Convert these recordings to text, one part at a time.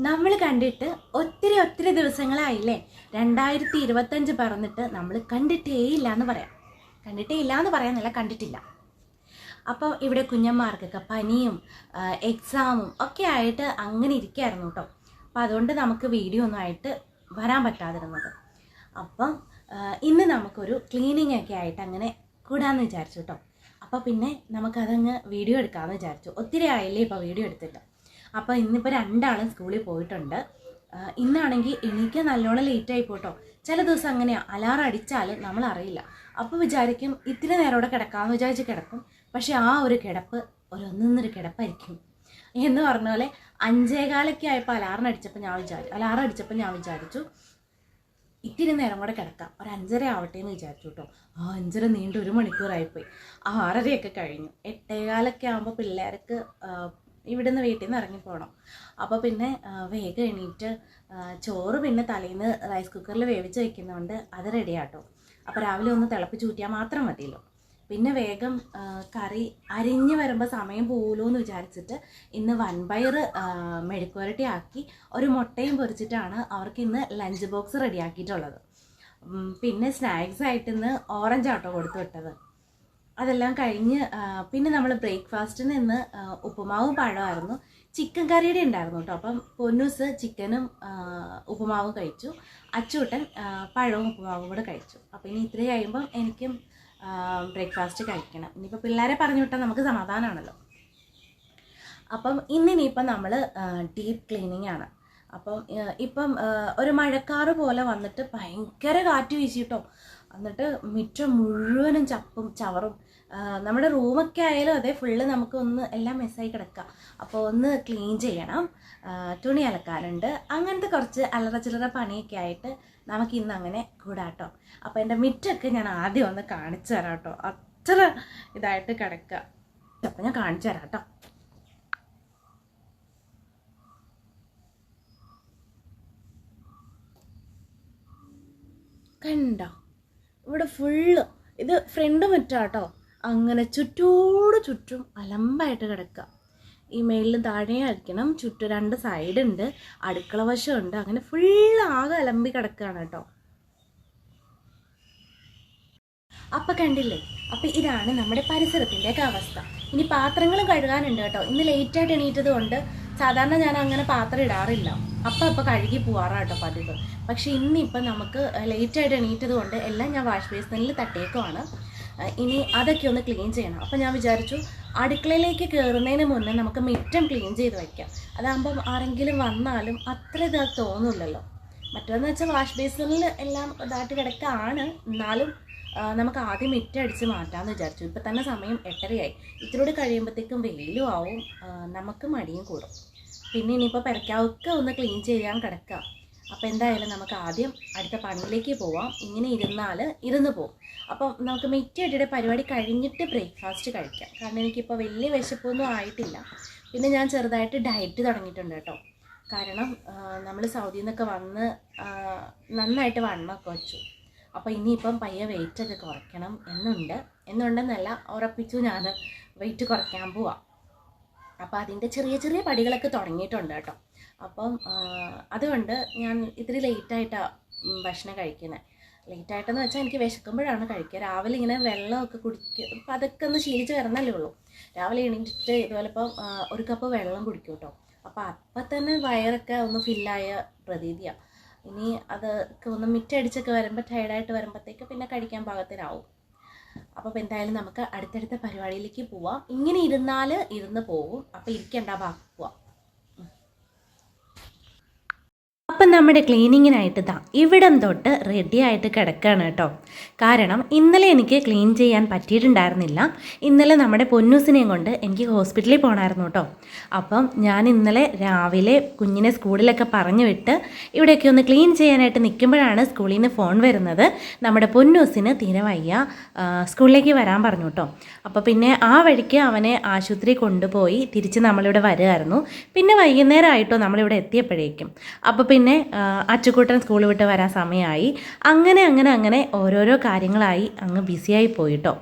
നമ്മൾ കണ്ടിട്ട് ഒത്തിരി ദിവസങ്ങളായില്ലേ. 2025 പറഞ്ഞിട്ട് നമ്മൾ കണ്ടിട്ടേ ഇല്ല എന്ന് പറയാം. കണ്ടിട്ടില്ല. അപ്പോൾ ഇവിടെ കുഞ്ഞന്മാർക്കൊക്കെ പനിയും എക്സാമും ഒക്കെ ആയിട്ട് അങ്ങനെ ഇരിക്കുകയായിരുന്നു കേട്ടോ. അപ്പോൾ അതുകൊണ്ട് നമുക്ക് വീഡിയോ ഒന്നും ആയിട്ട് വരാൻ പറ്റാതിരുന്നത്. അപ്പം ഇന്ന് നമുക്കൊരു ക്ലീനിങ് ഒക്കെ ആയിട്ട് അങ്ങനെ കൂടാമെന്ന് വിചാരിച്ചു കേട്ടോ. അപ്പോൾ പിന്നെ നമുക്കതങ്ങ് വീഡിയോ എടുക്കാമെന്ന് വിചാരിച്ചു. ഒത്തിരി ആയില്ലേ ഇപ്പോൾ വീഡിയോ എടുത്തിട്ട്. അപ്പോൾ ഇന്നിപ്പോൾ രണ്ടാളും സ്കൂളിൽ പോയിട്ടുണ്ട്. ഇന്നാണെങ്കിൽ എനിക്ക് നല്ലോണം ലേറ്റായി പോട്ടോ. ചില ദിവസം അങ്ങനെയാണ്, അലാറം അടിച്ചാൽ നമ്മളറിയില്ല. അപ്പോൾ വിചാരിക്കും ഇത്തിരി നേരം ഇവിടെ കിടക്കാമെന്ന് വിചാരിച്ച് കിടക്കും. പക്ഷെ ആ ഒരു കിടപ്പ് ഒന്നൊന്നൊരു കിടപ്പായിരിക്കും. എന്ന് പറഞ്ഞ പോലെ 5:15 ആയപ്പോൾ അലാറം അടിച്ചപ്പോൾ ഞാൻ വിചാരിച്ചു ഇത്തിരി നേരം കൂടെ കിടക്കാം, ഒരു 5:30 ആവട്ടെ എന്ന് വിചാരിച്ചു കേട്ടോ. 5:30 നീണ്ട് 1 മണിക്കൂറായിപ്പോയി. 6:30 കഴിഞ്ഞു. 8:15 ആകുമ്പോൾ പിള്ളേർക്ക് ഇവിടുന്ന് വീട്ടിൽ നിന്ന് ഇറങ്ങിപ്പോകണം. അപ്പോൾ പിന്നെ വേഗം എണീറ്റ് ചോറ് പിന്നെ തലേന്ന് റൈസ് കുക്കറിൽ വേവിച്ച് വയ്ക്കുന്നതുകൊണ്ട് അത് റെഡിയാട്ടോ. അപ്പോൾ രാവിലെ ഒന്ന് തിളപ്പിച്ച് ഊറ്റിയാൽ മാത്രം മതിയല്ലോ. പിന്നെ വേഗം കറി അരിഞ്ഞ് വരുമ്പോൾ സമയം പോകുമല്ലോ എന്ന് വിചാരിച്ചിട്ട് ഇന്ന് വൻപയർ മെഴുക്കുവരട്ടി ആക്കി ഒരു മുട്ടയും പൊരിച്ചിട്ടാണ് അവർക്ക് ഇന്ന് ലഞ്ച് ബോക്സ് റെഡിയാക്കിയിട്ടുള്ളത്. പിന്നെ സ്നാക്സ് ആയിട്ട് ഇന്ന് ഓറഞ്ച് ആട്ടോ കൊടുത്തു വിട്ടത്. അതെല്ലാം കഴിഞ്ഞ് പിന്നെ നമ്മൾ ബ്രേക്ക്ഫാസ്റ്റിന് ഇന്ന് ഉപ്പുമാവും പഴമായിരുന്നു. ചിക്കൻ കറിയുടെ ഉണ്ടായിരുന്നു കേട്ടോ. അപ്പം പൊന്നൂസ് ചിക്കനും ഉപ്പുമാവും കഴിച്ചു. അച്ചൂട്ടൻ പഴവും ഉപ്പുമാവും കൂടെ കഴിച്ചു. അപ്പോൾ ഇനി ഇത്രയും കഴിയുമ്പം എനിക്കും ബ്രേക്ക്ഫാസ്റ്റ് കഴിക്കണം. ഇനിയിപ്പോൾ പിള്ളേരെ പറഞ്ഞു വിട്ടാൽ നമുക്ക് സമാധാനമാണല്ലോ. അപ്പം ഇന്നിനിയിപ്പം നമ്മൾ ഡീപ്പ് ക്ലീനിങ് ആണ്. അപ്പം ഇപ്പം ഒരു മഴക്കാറ് പോലെ വന്നിട്ട് ഭയങ്കര കാറ്റ് വീശിട്ടോ. എന്നിട്ട് മുറ്റം മുഴുവനും ചപ്പും ചവറും. നമ്മുടെ റൂമൊക്കെ ആയാലും അതേ ഫുള്ള് നമുക്കൊന്ന് എല്ലാം മെസ്സായി കിടക്കുക. അപ്പോൾ ഒന്ന് ക്ലീൻ ചെയ്യണം, തുണി അലക്കാനുണ്ട്, അങ്ങനത്തെ കുറച്ച് അല്ലറ ചില്ലറ പണിയൊക്കെ ആയിട്ട് നമുക്ക് ഇന്ന് അങ്ങനെ കൂടാട്ടോ. അപ്പോൾ എൻ്റെ മുറ്റമൊക്കെ ഞാൻ ആദ്യം ഒന്ന് കാണിച്ചു തരാം കേട്ടോ. അത്ര ഇതായിട്ട് കിടക്കുക. അപ്പോൾ ഞാൻ കാണിച്ചു തരാം കേട്ടോ. കണ്ടോ, ഇവിടെ ഫുള്ള് ഇത് ഫ്രണ്ട് മുറ്റാട്ടോ. അങ്ങനെ ചുറ്റും അലമ്പായിട്ട് കിടക്കുക. ഈ മേളിലും താഴെയും അടിക്കണം. ചുറ്റും 2 സൈഡുണ്ട്, അടുക്കള വശമുണ്ട്. അങ്ങനെ ഫുള്ള് ആകെ അലമ്പി കിടക്കുകയാണ് കേട്ടോ. അപ്പം കണ്ടില്ലേ, അപ്പം ഇതാണ് നമ്മുടെ പരിസരത്തിൻ്റെയൊക്കെ അവസ്ഥ. ഇനി പാത്രങ്ങൾ കഴുകാനുണ്ട് കേട്ടോ. ഇന്ന് ലേറ്റായിട്ട് എണീറ്റത് കൊണ്ട് സാധാരണ ഞാൻ അങ്ങനെ പാത്രം ഇടാറില്ല, അപ്പം കഴുകി പോവാറാട്ടോ പതിവ്. പക്ഷേ ഇന്നിപ്പം നമുക്ക് ലേറ്റായിട്ട് എണീറ്റത് കൊണ്ട് എല്ലാം ഞാൻ വാഷ് ബേസിനിൽ തട്ടിയേക്കുവാണ്. ഇനി അതൊക്കെ ഒന്ന് ക്ലീൻ ചെയ്യണം. അപ്പം ഞാൻ വിചാരിച്ചു അടുക്കളയിലേക്ക് കയറുന്നതിന് മുന്നേ നമുക്ക് മുറ്റം ക്ലീൻ ചെയ്ത് വയ്ക്കാം. അതാകുമ്പം ആരെങ്കിലും വന്നാലും അത്ര ഇതായി തോന്നില്ലല്ലോ. മറ്റേതെന്ന് വെച്ചാൽ വാഷ് ബേസിനിൽ എല്ലാം ഇതായിട്ട് കിടക്കുകയാണ്, എന്നാലും നമുക്ക് ആദ്യം മുറ്റം അടിച്ച് മാറ്റാമെന്ന് വിചാരിച്ചു. ഇപ്പം തന്നെ സമയം 8:30 ഇത്തിരി കഴിയുമ്പോഴത്തേക്കും വെയിലും ആവും, നമുക്ക് മടിയും കൂടും. പിന്നെ ഇനിയിപ്പോൾ പെരക്കാവൊക്കെ ഒന്ന് ക്ലീൻ ചെയ്യാൻ കിടക്കുക. അപ്പോൾ എന്തായാലും നമുക്ക് ആദ്യം അടുത്ത പണിയിലേക്ക് പോവാം. ഇങ്ങനെ ഇരുന്ന് പോകും. അപ്പം നമുക്ക് മിറ്റയുടെ പരിപാടി കഴിഞ്ഞിട്ട് ബ്രേക്ക്ഫാസ്റ്റ് കഴിക്കാം. കാരണം എനിക്കിപ്പോൾ വലിയ വിശപ്പൊന്നും ആയിട്ടില്ല. പിന്നെ ഞാൻ ചെറുതായിട്ട് ഡയറ്റ് തുടങ്ങിയിട്ടുണ്ട് കേട്ടോ. കാരണം നമ്മൾ സൗദിയിൽ നിന്നൊക്കെ വന്ന് നന്നായിട്ട് വണ്ണമൊക്കെ വെച്ചു. അപ്പോൾ ഇനിയിപ്പം പയ്യെ വെയിറ്റൊക്കെ കുറയ്ക്കണം എന്നുണ്ടെന്നല്ല, ഉറപ്പിച്ചു ഞാൻ വെയിറ്റ് കുറയ്ക്കാൻ പോവാം. അപ്പോൾ അതിൻ്റെ ചെറിയ പടികളൊക്കെ തുടങ്ങിയിട്ടുണ്ട് കേട്ടോ. അപ്പം അതുകൊണ്ട് ഞാൻ ഇത്തിരി ലേറ്റായിട്ടാണ് ഭക്ഷണം കഴിക്കുന്നത്. ലേറ്റായിട്ടെന്ന് വെച്ചാൽ എനിക്ക് വിശക്കുമ്പോഴാണ് കഴിക്കുക. രാവിലെ ഇങ്ങനെ വെള്ളമൊക്കെ കുടിക്കും. അപ്പം അതൊക്കെ ഒന്ന് ശീലിച്ച് വരണല്ലേ ഉള്ളൂ. രാവിലെ എണീറ്റിട്ട് ഇതുപോലെ ഇപ്പം 1 കപ്പ് വെള്ളം കുടിക്കും കേട്ടോ. അപ്പം തന്നെ വയറൊക്കെ ഒന്ന് ഫില്ലായ പ്രതീതിയാണ്. ഇനി അതൊക്കെ ഒന്ന് മിറ്റടിച്ചൊക്കെ വരുമ്പോൾ ടയർഡായിട്ട് വരുമ്പോഴത്തേക്ക് പിന്നെ കഴിക്കാൻ പാകത്തിനാവും. അപ്പോൾ എന്തായാലും നമുക്ക് അടുത്തടുത്ത പരിപാടിയിലേക്ക് പോവാം. ഇങ്ങനെ ഇരുന്ന് പോകും. അപ്പോൾ ഇരിക്കണ്ട, പോവാം. അപ്പം നമ്മുടെ ക്ലീനിങ്ങിനായിട്ട് ഇവിടം തൊട്ട് റെഡി ആയിട്ട് കിടക്കുകയാണ് കേട്ടോ. കാരണം ഇന്നലെ എനിക്ക് ക്ലീൻ ചെയ്യാൻ പറ്റിയിട്ടുണ്ടായിരുന്നില്ല. ഇന്നലെ നമ്മുടെ പൊന്നൂസിനെയും കൊണ്ട് എനിക്ക് ഹോസ്പിറ്റലിൽ പോകണമായിരുന്നു കേട്ടോ. അപ്പം ഞാൻ ഇന്നലെ രാവിലെ കുഞ്ഞിനെ സ്കൂളിലൊക്കെ പറഞ്ഞു വിട്ട് ഇവിടെയൊക്കെ ഒന്ന് ക്ലീൻ ചെയ്യാനായിട്ട് നിൽക്കുമ്പോഴാണ് സ്കൂളിൽ നിന്ന് ഫോൺ വരുന്നത്. നമ്മുടെ പൊന്നൂസിന് തീരെ വയ്യ, സ്കൂളിലേക്ക് വരാൻ പറഞ്ഞു കേട്ടോ. അപ്പോൾ പിന്നെ ആ വഴിക്ക് അവനെ ആശുപത്രി കൊണ്ടുപോയി തിരിച്ച് നമ്മളിവിടെ വരുമായിരുന്നു. പിന്നെ വൈകുന്നേരമായിട്ടോ നമ്മളിവിടെ എത്തിയപ്പോഴേക്കും. അപ്പോൾ പിന്നെ അച്ചുകൂട്ടൻ സ്കൂൾ വിട്ട് വരാൻ സമയമായി. അങ്ങനെ ഓരോരോ കാര്യങ്ങളായി അങ്ങ് ബിസിയായി പോയിട്ടോ.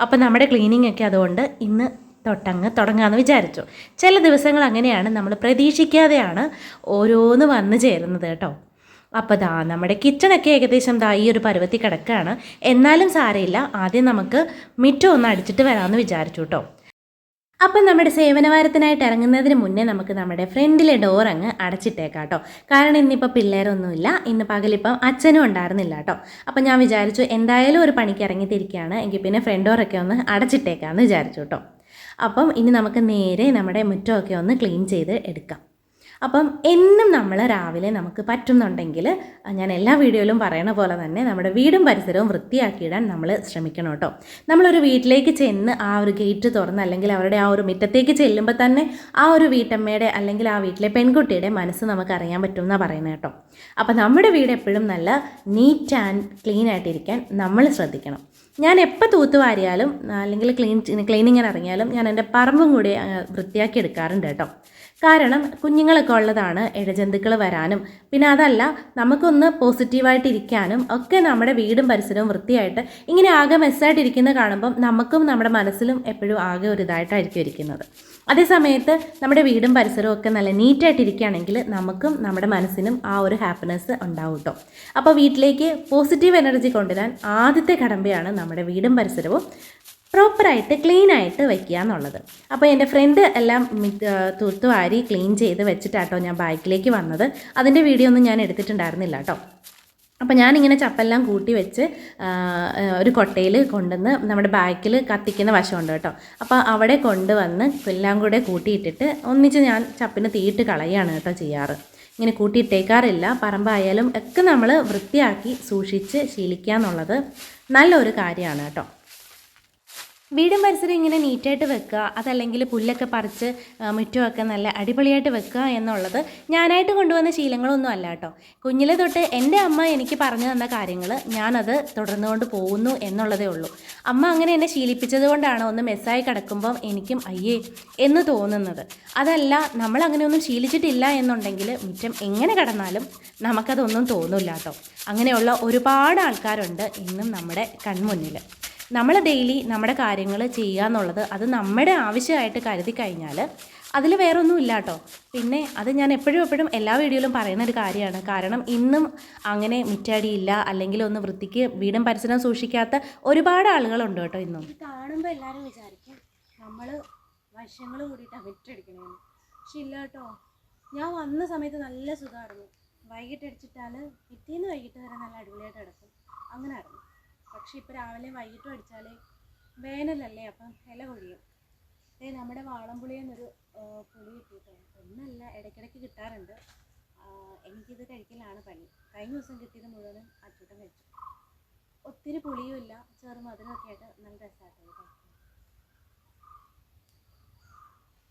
അപ്പോൾ നമ്മുടെ ക്ലീനിങ് ഒക്കെ അതുകൊണ്ട് ഇന്ന് തൊട്ടങ്ങ് തുടങ്ങാമെന്ന് വിചാരിച്ചു. ചില ദിവസങ്ങൾ അങ്ങനെയാണ്, നമ്മൾ പ്രതീക്ഷിക്കാതെയാണ് ഓരോന്ന് വന്നു ചേരുന്നത് കേട്ടോ. അപ്പോൾ നമ്മുടെ കിച്ചണൊക്കെ ഏകദേശം ഈ ഒരു പരുവത്തിൽ കിടക്കുകയാണ്. എന്നാലും സാരമില്ല, ആദ്യം നമുക്ക് മിറ്റം ഒന്ന് അടിച്ചിട്ട് വരാമെന്ന് വിചാരിച്ചു കേട്ടോ. അപ്പം നമ്മുടെ സേവനവാരത്തിനായിട്ട് ഇറങ്ങുന്നതിന് മുന്നേ നമുക്ക് നമ്മുടെ ഫ്രണ്ടിലെ ഡോർ അങ്ങ് അടച്ചിട്ടേക്കാം കേട്ടോ. കാരണം ഇന്നിപ്പോൾ പിള്ളേരൊന്നുമില്ല, ഇന്ന് പകലിപ്പം അച്ഛനും ഉണ്ടായിരുന്നില്ല കേട്ടോ. അപ്പം ഞാൻ വിചാരിച്ചു എന്തായാലും ഒരു പണിക്ക് ഇറങ്ങിത്തിരിക്കുകയാണ്, എങ്കിൽ പിന്നെ ഫ്രണ്ട് ഡോറൊക്കെ ഒന്ന് അടച്ചിട്ടേക്കാമെന്ന് വിചാരിച്ചു കേട്ടോ. അപ്പം ഇനി നമുക്ക് നേരെ നമ്മുടെ മുറ്റമൊക്കെ ഒന്ന് ക്ലീൻ ചെയ്ത് എടുക്കാം. അപ്പം എന്നും നമ്മൾ രാവിലെ നമുക്ക് പറ്റുന്നുണ്ടെങ്കിൽ, ഞാൻ എല്ലാ വീഡിയോയിലും പറയണ പോലെ തന്നെ നമ്മുടെ വീടും പരിസരവും വൃത്തിയാക്കിയിടാൻ നമ്മൾ ശ്രമിക്കണം കേട്ടോ. നമ്മളൊരു വീട്ടിലേക്ക് ചെന്ന് ആ ഒരു ഗേറ്റ് തുറന്ന് അല്ലെങ്കിൽ അവരുടെ ആ ഒരു മുറ്റത്തേക്ക് ചെല്ലുമ്പോൾ തന്നെ ആ ഒരു വീട്ടമ്മയുടെ അല്ലെങ്കിൽ ആ വീട്ടിലെ പെൺകുട്ടിയുടെ മനസ്സ് നമുക്ക് അറിയാൻ പറ്റും എന്നാണ് പറയുന്നത് കേട്ടോ. അപ്പം നമ്മുടെ വീട് എപ്പോഴും നല്ല നീറ്റ് ആൻഡ് ക്ലീൻ ആയിട്ടിരിക്കാൻ നമ്മൾ ശ്രദ്ധിക്കണം. ഞാൻ എപ്പോൾ തൂത്തുവാരിയാലും അല്ലെങ്കിൽ ക്ലീനിങ്ങിന് ഇറങ്ങിയാലും ഞാൻ എൻ്റെ പറമ്പും കൂടി വൃത്തിയാക്കി എടുക്കാറുണ്ട് കേട്ടോ. കാരണം കുഞ്ഞുങ്ങളൊക്കെ ഉള്ളതാണ്, ഇഴജന്തുക്കൾ വരാനും പിന്നെ അതല്ല നമുക്കൊന്ന് പോസിറ്റീവായിട്ടിരിക്കാനും ഒക്കെ നമ്മുടെ വീടും പരിസരവും വൃത്തിയായിട്ട് ഇങ്ങനെ ആകെ മെസ്സായിട്ടിരിക്കുന്നത് കാണുമ്പം നമുക്കും നമ്മുടെ മനസ്സിലും എപ്പോഴും ആകെ ഒരു ഇതായിട്ടായിരിക്കും ഇരിക്കുന്നത്. അതേസമയത്ത് നമ്മുടെ വീടും പരിസരവും ഒക്കെ നല്ല നീറ്റായിട്ടിരിക്കുകയാണെങ്കിൽ നമുക്കും നമ്മുടെ മനസ്സിനും ആ ഒരു ഹാപ്പിനെസ് ഉണ്ടാവും കേട്ടോ. അപ്പോൾ വീട്ടിലേക്ക് പോസിറ്റീവ് എനർജി കൊണ്ടുവരാൻ ആദ്യത്തെ കടമ്പയാണ് നമ്മുടെ വീടും പരിസരവും പ്രോപ്പറായിട്ട് ക്ലീനായിട്ട് വയ്ക്കുക എന്നുള്ളത്. അപ്പോൾ എൻ്റെ ഫ്രണ്ട് എല്ലാം തൂത്തുവാരി ക്ലീൻ ചെയ്ത് വെച്ചിട്ടാട്ടോ ഞാൻ ബൈക്കിലേക്ക് വന്നത്. അതിൻ്റെ വീഡിയോ ഒന്നും ഞാൻ എടുത്തിട്ടുണ്ടായിരുന്നില്ല കേട്ടോ. അപ്പോൾ ഞാനിങ്ങനെ ചപ്പെല്ലാം കൂട്ടി വെച്ച് ഒരു കൊട്ടയിൽ കൊണ്ടുവന്ന് നമ്മുടെ ബാക്കിൽ കത്തിക്കുന്ന വശമുണ്ട് കേട്ടോ. അപ്പോൾ അവിടെ കൊണ്ടുവന്ന് എല്ലാം കൂടെ കൂട്ടിയിട്ടിട്ട് ഒന്നിച്ച് ഞാൻ ചപ്പിന് തീയിട്ട് കളയുകയാണ് കേട്ടോ ചെയ്യാറ്. ഇങ്ങനെ കൂട്ടിയിട്ടേക്കാറില്ല. പറമ്പായാലും ഒക്കെ നമ്മൾ വൃത്തിയാക്കി സൂക്ഷിച്ച് ശീലിക്കുക എന്നുള്ളത് നല്ലൊരു കാര്യമാണ് കേട്ടോ. വീടും പരിസരം ഇങ്ങനെ നീറ്റായിട്ട് വെക്കുക, അതല്ലെങ്കിൽ പുല്ലൊക്കെ പറിച്ച് മുറ്റമൊക്കെ നല്ല അടിപൊളിയായിട്ട് വെക്കുക എന്നുള്ളത് ഞാനായിട്ട് കൊണ്ടുവന്ന ശീലങ്ങളൊന്നും അല്ല കേട്ടോ. കുഞ്ഞിലെ തൊട്ട് എൻ്റെ അമ്മ എനിക്ക് പറഞ്ഞു തന്ന കാര്യങ്ങൾ ഞാനത് തുടർന്നുകൊണ്ട് പോകുന്നു എന്നുള്ളതേ ഉള്ളൂ. അമ്മ അങ്ങനെ എന്നെ ശീലിപ്പിച്ചത് കൊണ്ടാണ് ഒന്ന് മെസ്സായി കിടക്കുമ്പം എനിക്കും അയ്യേ എന്ന് തോന്നുന്നത്. അതല്ല, നമ്മൾ അങ്ങനെയൊന്നും ശീലിച്ചിട്ടില്ല എന്നുണ്ടെങ്കിൽ മുറ്റം എങ്ങനെ കിടന്നാലും നമുക്കതൊന്നും തോന്നില്ല കേട്ടോ. അങ്ങനെയുള്ള ഒരുപാട് ആൾക്കാരുണ്ട് ഇന്നും നമ്മുടെ കൺമുന്നിൽ. നമ്മൾ ഡെയിലി നമ്മുടെ കാര്യങ്ങൾ ചെയ്യുക എന്നുള്ളത് അത് നമ്മുടെ ആവശ്യമായിട്ട് കരുതി കഴിഞ്ഞാൽ അതിൽ വേറൊന്നും ഇല്ല കേട്ടോ. പിന്നെ അത് ഞാൻ എപ്പോഴും എല്ലാ വീഡിയോയിലും പറയുന്ന ഒരു കാര്യമാണ്. കാരണം ഇന്നും അങ്ങനെ മിറ്റടിയില്ല അല്ലെങ്കിൽ ഒന്ന് വൃത്തിക്ക് വീടും പരിസരം സൂക്ഷിക്കാത്ത ഒരുപാട് ആളുകളുണ്ട് കേട്ടോ ഇന്നും. കാണുമ്പോൾ എല്ലാവരും വിചാരിക്കും നമ്മൾ വശങ്ങൾ കൂടിയിട്ടാണ് മിറ്റടിക്കണേന്ന്. പക്ഷെ ഇല്ല കേട്ടോ. ഞാൻ വന്ന സമയത്ത് നല്ല സുഖമായിരുന്നു. വൈകിട്ട് അടിച്ചിട്ടാൽ പിറ്റേന്ന് വൈകിട്ട് വരെ നല്ല അടിപൊളിയായിട്ട് കിടക്കും. അങ്ങനെ ആയിരുന്നു. പക്ഷെ ഇപ്പോൾ രാവിലെ വൈകിട്ടും അടിച്ചാൽ വേനലല്ലേ, അപ്പം ഇല കൊഴിയും. നമ്മുടെ വാളംപുളിയെന്നൊരു പുളി കിട്ടിയിട്ടുണ്ട്. ഒന്നല്ല, ഇടയ്ക്കിടയ്ക്ക് കിട്ടാറുണ്ട്. എനിക്കിത് കഴിക്കലാണ് പണി. കഴിഞ്ഞ ദിവസം കിട്ടിയത് മുഴുവനും അച്ചൂട്ടം കഴിച്ചു. ഒത്തിരി പുളിയും ഇല്ല, ചെറുമധുരമൊക്കെ ആയിട്ട് നല്ല രസമായിട്ടുണ്ട് കഴിക്കാൻ.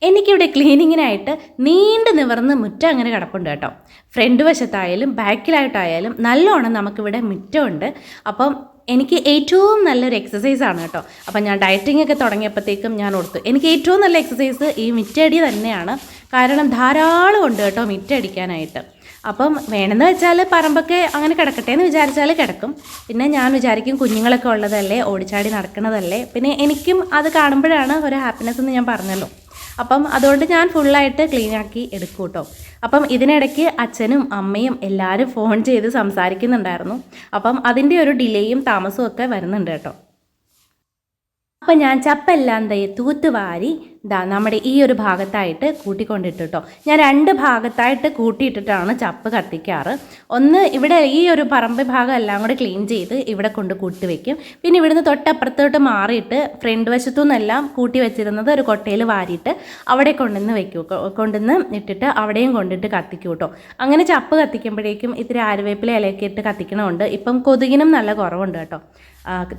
എനിക്കിവിടെ ക്ലീനിങ്ങിനായിട്ട് നീണ്ടു നിവർന്ന് മുറ്റം അങ്ങനെ കിടപ്പുണ്ട് കേട്ടോ. ഫ്രണ്ട് വശത്തായാലും ബാക്കിലായിട്ടായാലും നല്ലോണം നമുക്കിവിടെ മുറ്റമുണ്ട്. അപ്പം എനിക്ക് ഏറ്റവും നല്ലൊരു എക്സസൈസാണ് കേട്ടോ. അപ്പം ഞാൻ ഡയറ്റിംഗ് ഒക്കെ തുടങ്ങിയപ്പോഴത്തേക്കും ഞാൻ ഓർത്തു എനിക്ക് ഏറ്റവും നല്ല എക്സസൈസ് ഈ മിറ്റടി തന്നെയാണ്. കാരണം ധാരാളം ഉണ്ട് കേട്ടോ മിറ്റടിക്കാനായിട്ട്. അപ്പം വേണമെന്ന് വെച്ചാൽ പറമ്പൊക്കെ അങ്ങനെ കിടക്കട്ടെ എന്ന് വിചാരിച്ചാൽ കിടക്കും. പിന്നെ ഞാൻ വിചാരിക്കും കുഞ്ഞുങ്ങളൊക്കെ ഉള്ളതല്ലേ, ഓടിച്ചാടി നടക്കണതല്ലേ, പിന്നെ എനിക്കും അത് കാണുമ്പോഴാണ് ഒരു ഹാപ്പിനെസ് എന്ന് ഞാൻ പറഞ്ഞല്ലോ. അപ്പം അതുകൊണ്ട് ഞാൻ ഫുള്ളായിട്ട് ക്ലീനാക്കി എടുക്കും കേട്ടോ. അപ്പം ഇതിനിടയ്ക്ക് അച്ഛനും അമ്മയും എല്ലാവരും ഫോൺ ചെയ്ത് സംസാരിക്കുന്നുണ്ടായിരുന്നു. അപ്പം അതിൻ്റെ ഒരു ഡിലേയും താമസവും ഒക്കെ വരുന്നുണ്ട് കേട്ടോ. അപ്പം ഞാൻ ചപ്പെല്ലാം തൂത്തുവാരി നമ്മുടെ ഈ ഒരു ഭാഗത്തായിട്ട് കൂട്ടിക്കൊണ്ടിട്ട് കേട്ടോ. ഞാൻ 2 ഭാഗത്തായിട്ട് കൂട്ടിയിട്ടിട്ടാണ് ചപ്പ് കത്തിക്കാറ്. ഒന്ന് ഇവിടെ ഈ ഒരു പറമ്പ് ഭാഗം എല്ലാം കൂടെ ക്ലീൻ ചെയ്ത് ഇവിടെ കൊണ്ട് കൂട്ടി വയ്ക്കും. പിന്നെ ഇവിടുന്ന് തൊട്ടപ്പുറത്തോട്ട് മാറിയിട്ട് ഫ്രണ്ട് വശത്തു നിന്നെല്ലാം കൂട്ടി വെച്ചിരുന്നത് ഒരു കൊട്ടയിൽ വാരിയിട്ട് അവിടെ കൊണ്ടുവന്ന് ഇട്ടിട്ട് അവിടെയും കൊണ്ടിട്ട് കത്തിക്കും കേട്ടോ. അങ്ങനെ ചപ്പ് കത്തിക്കുമ്പോഴേക്കും ഇത്തിരി ആര്യവേപ്പില ഇലയൊക്കെ ഇട്ട് കത്തിക്കണമുണ്ട്. ഇപ്പം കൊതുകിനും നല്ല കുറവുണ്ട് കേട്ടോ.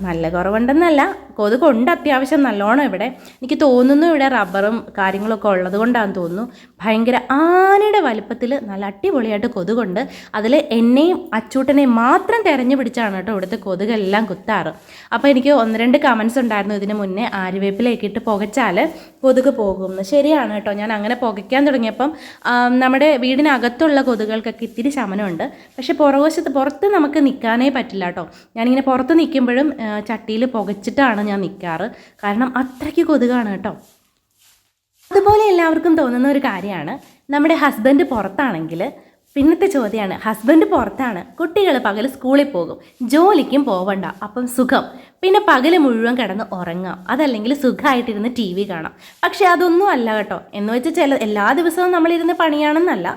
നല്ല കുറവുണ്ടെന്നല്ല, കൊതുകുണ്ട് അത്യാവശ്യം നല്ലോണം ഇവിടെ. എനിക്ക് തോന്നുന്നു ഇവിടെ റബ്ബറും കാര്യങ്ങളൊക്കെ ഉള്ളത് കൊണ്ടാണെന്ന് തോന്നുന്നു. ഭയങ്കര ആനയുടെ വലുപ്പത്തിൽ നല്ല അടിപൊളിയായിട്ട് കൊതുകുണ്ട്. അതിൽ എന്നെയും അച്ചൂട്ടനെയും മാത്രം തിരഞ്ഞു പിടിച്ചാണ് കേട്ടോ ഇവിടുത്തെ കൊതുകെല്ലാം കുത്താറ്. അപ്പോൾ എനിക്ക് 1-2 കമൻസ് ഉണ്ടായിരുന്നു ഇതിന് മുന്നേ, ആര്യവേപ്പിലേക്ക് ഇട്ട് പുകച്ചാൽ കൊതുക് പോകുമെന്ന്. ശരിയാണ് കേട്ടോ. ഞാൻ അങ്ങനെ പുകയ്ക്കാൻ തുടങ്ങിയപ്പം നമ്മുടെ വീടിനകത്തുള്ള കൊതുകൾക്കൊക്കെ ഇത്തിരി ശമനമുണ്ട്. പക്ഷേ പുറത്ത് നമുക്ക് നിൽക്കാനേ പറ്റില്ല കേട്ടോ. ഞാനിങ്ങനെ പുറത്ത് നിൽക്കുമ്പോഴും ചട്ടിയിൽ പുകച്ചിട്ടാണ് ഞാൻ നിൽക്കാറ്. കാരണം അത്രയ്ക്ക് കൊതുകാണ് കേട്ടോ. അതുപോലെ എല്ലാവർക്കും തോന്നുന്ന ഒരു കാര്യമാണ്, നമ്മുടെ ഹസ്ബൻഡ് പുറത്താണെങ്കിൽ പിന്നത്തെ ചോദ്യമാണ്, ഹസ്ബൻഡ് പുറത്താണ്, കുട്ടികൾ പകൽ സ്കൂളിൽ പോകും, ജോലിക്കും പോവണ്ട, അപ്പം സുഖം, പിന്നെ പകൽ മുഴുവൻ കിടന്ന് ഉറങ്ങാം, അതല്ലെങ്കിൽ സുഖമായിട്ടിരുന്ന് ടി വി കാണാം. പക്ഷെ അതൊന്നും അല്ല കേട്ടോ. എന്ന് വെച്ചാൽ എല്ലാ ദിവസവും നമ്മളിരുന്ന് പണിയാണെന്നല്ല,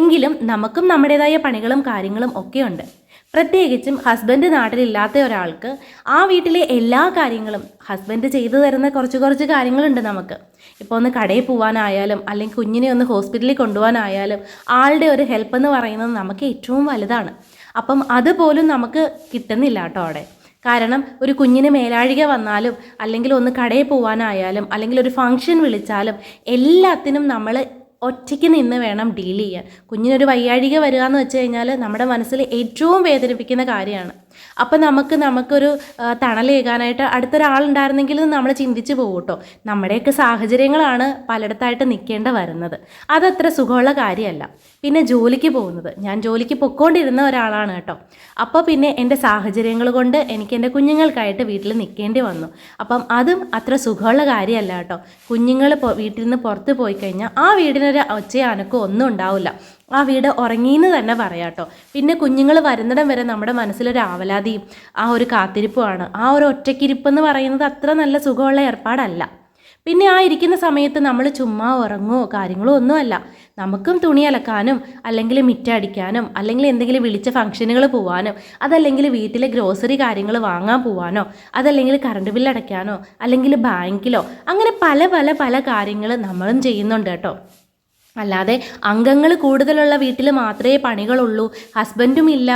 എങ്കിലും നമുക്കും നമ്മുടേതായ പണികളും കാര്യങ്ങളും ഒക്കെ ഉണ്ട്. പ്രത്യേകിച്ചും ഹസ്ബൻഡ് നാട്ടിലില്ലാത്ത ഒരാൾക്ക് ആ വീട്ടിലെ എല്ലാ കാര്യങ്ങളും ഹസ്ബൻഡ് ചെയ്തു തരുന്ന കുറച്ച് കാര്യങ്ങളുണ്ട് നമുക്ക്. ഇപ്പോൾ ഒന്ന് കടയിൽ പോകാനായാലും അല്ലെങ്കിൽ കുഞ്ഞിനെ ഒന്ന് ഹോസ്പിറ്റലിൽ കൊണ്ടുപോകാനായാലും ആളുടെ ഒരു ഹെൽപ്പ് എന്ന് പറയുന്നത് നമുക്ക് ഏറ്റവും വലുതാണ്. അപ്പം അതുപോലും നമുക്ക് കിട്ടുന്നില്ല കേട്ടോ അവിടെ. കാരണം ഒരു കുഞ്ഞിന് മേലാഴിക വന്നാലും അല്ലെങ്കിൽ ഒന്ന് കടയിൽ പോകാനായാലും അല്ലെങ്കിൽ ഒരു ഫംഗ്ഷൻ വിളിച്ചാലും എല്ലാത്തിനും നമ്മൾ ഒറ്റയ്ക്ക് നിന്ന് വേണം ഡീൽ ചെയ്യാൻ. കുഞ്ഞിനൊരു വയ്യാഴിക വരിക എന്ന് വെച്ച് കഴിഞ്ഞാൽ നമ്മുടെ മനസ്സിൽ ഏറ്റവും വേദനിപ്പിക്കുന്ന കാര്യമാണ്. അപ്പം നമുക്കൊരു തണലേകാനായിട്ട് അടുത്തൊരാളുണ്ടായിരുന്നെങ്കിൽ നമ്മൾ ചിന്തിച്ച് പോകും കേട്ടോ. നമ്മുടെയൊക്കെ സാഹചര്യങ്ങളാണ് പലയിടത്തായിട്ട് നിൽക്കേണ്ട വരുന്നത്. അതത്ര സുഖമുള്ള കാര്യമല്ല. പിന്നെ ജോലിക്ക് പോകുന്നത്, ഞാൻ ജോലിക്ക് പൊയ്ക്കൊണ്ടിരുന്ന ഒരാളാണ് കേട്ടോ. അപ്പോൾ പിന്നെ എൻ്റെ സാഹചര്യങ്ങൾ കൊണ്ട് എനിക്ക് എൻ്റെ കുഞ്ഞുങ്ങൾക്കായിട്ട് വീട്ടിൽ നിൽക്കേണ്ടി വന്നു. അപ്പം അതും അത്ര സുഖമുള്ള കാര്യമല്ല കേട്ടോ. കുഞ്ഞുങ്ങൾ വീട്ടിൽ നിന്ന് പുറത്ത് പോയി കഴിഞ്ഞാൽ ആ വീടിനൊരു ഒച്ചയോ അനക്കോ ഒന്നും ഉണ്ടാവില്ല. ആ വീട് ഉറങ്ങിയെന്ന് തന്നെ പറയാം കേട്ടോ. പിന്നെ കുഞ്ഞുങ്ങൾ വരുന്നിടം വരെ നമ്മുടെ മനസ്സിലൊരു ആവലാതിയും ആ ഒരു കാത്തിരിപ്പുമാണ്. ആ ഒരു ഒറ്റയ്ക്കിരിപ്പെന്ന് പറയുന്നത് അത്ര നല്ല സുഖമുള്ള ഏർപ്പാടല്ല. പിന്നെ ആ ഇരിക്കുന്ന സമയത്ത് നമ്മൾ ചുമ്മാ ഉറങ്ങുമോ കാര്യങ്ങളോ ഒന്നുമല്ല. നമുക്കും തുണി അലക്കാനും അല്ലെങ്കിൽ മിറ്റടിക്കാനും അല്ലെങ്കിൽ എന്തെങ്കിലും വിളിച്ച ഫംഗ്ഷനുകൾ പോകാനോ അതല്ലെങ്കിൽ വീട്ടിലെ ഗ്രോസറി കാര്യങ്ങൾ വാങ്ങാൻ പോകാനോ അതല്ലെങ്കിൽ കറണ്ട് ബില്ല് അടയ്ക്കാനോ അല്ലെങ്കിൽ ബാങ്കിലോ അങ്ങനെ പല കാര്യങ്ങൾ നമ്മളും ചെയ്യുന്നുണ്ട് കേട്ടോ. അല്ലാതെ അംഗങ്ങൾ കൂടുതലുള്ള വീട്ടിൽ മാത്രമേ പണികളുള്ളൂ, ഹസ്ബൻഡും ഇല്ല,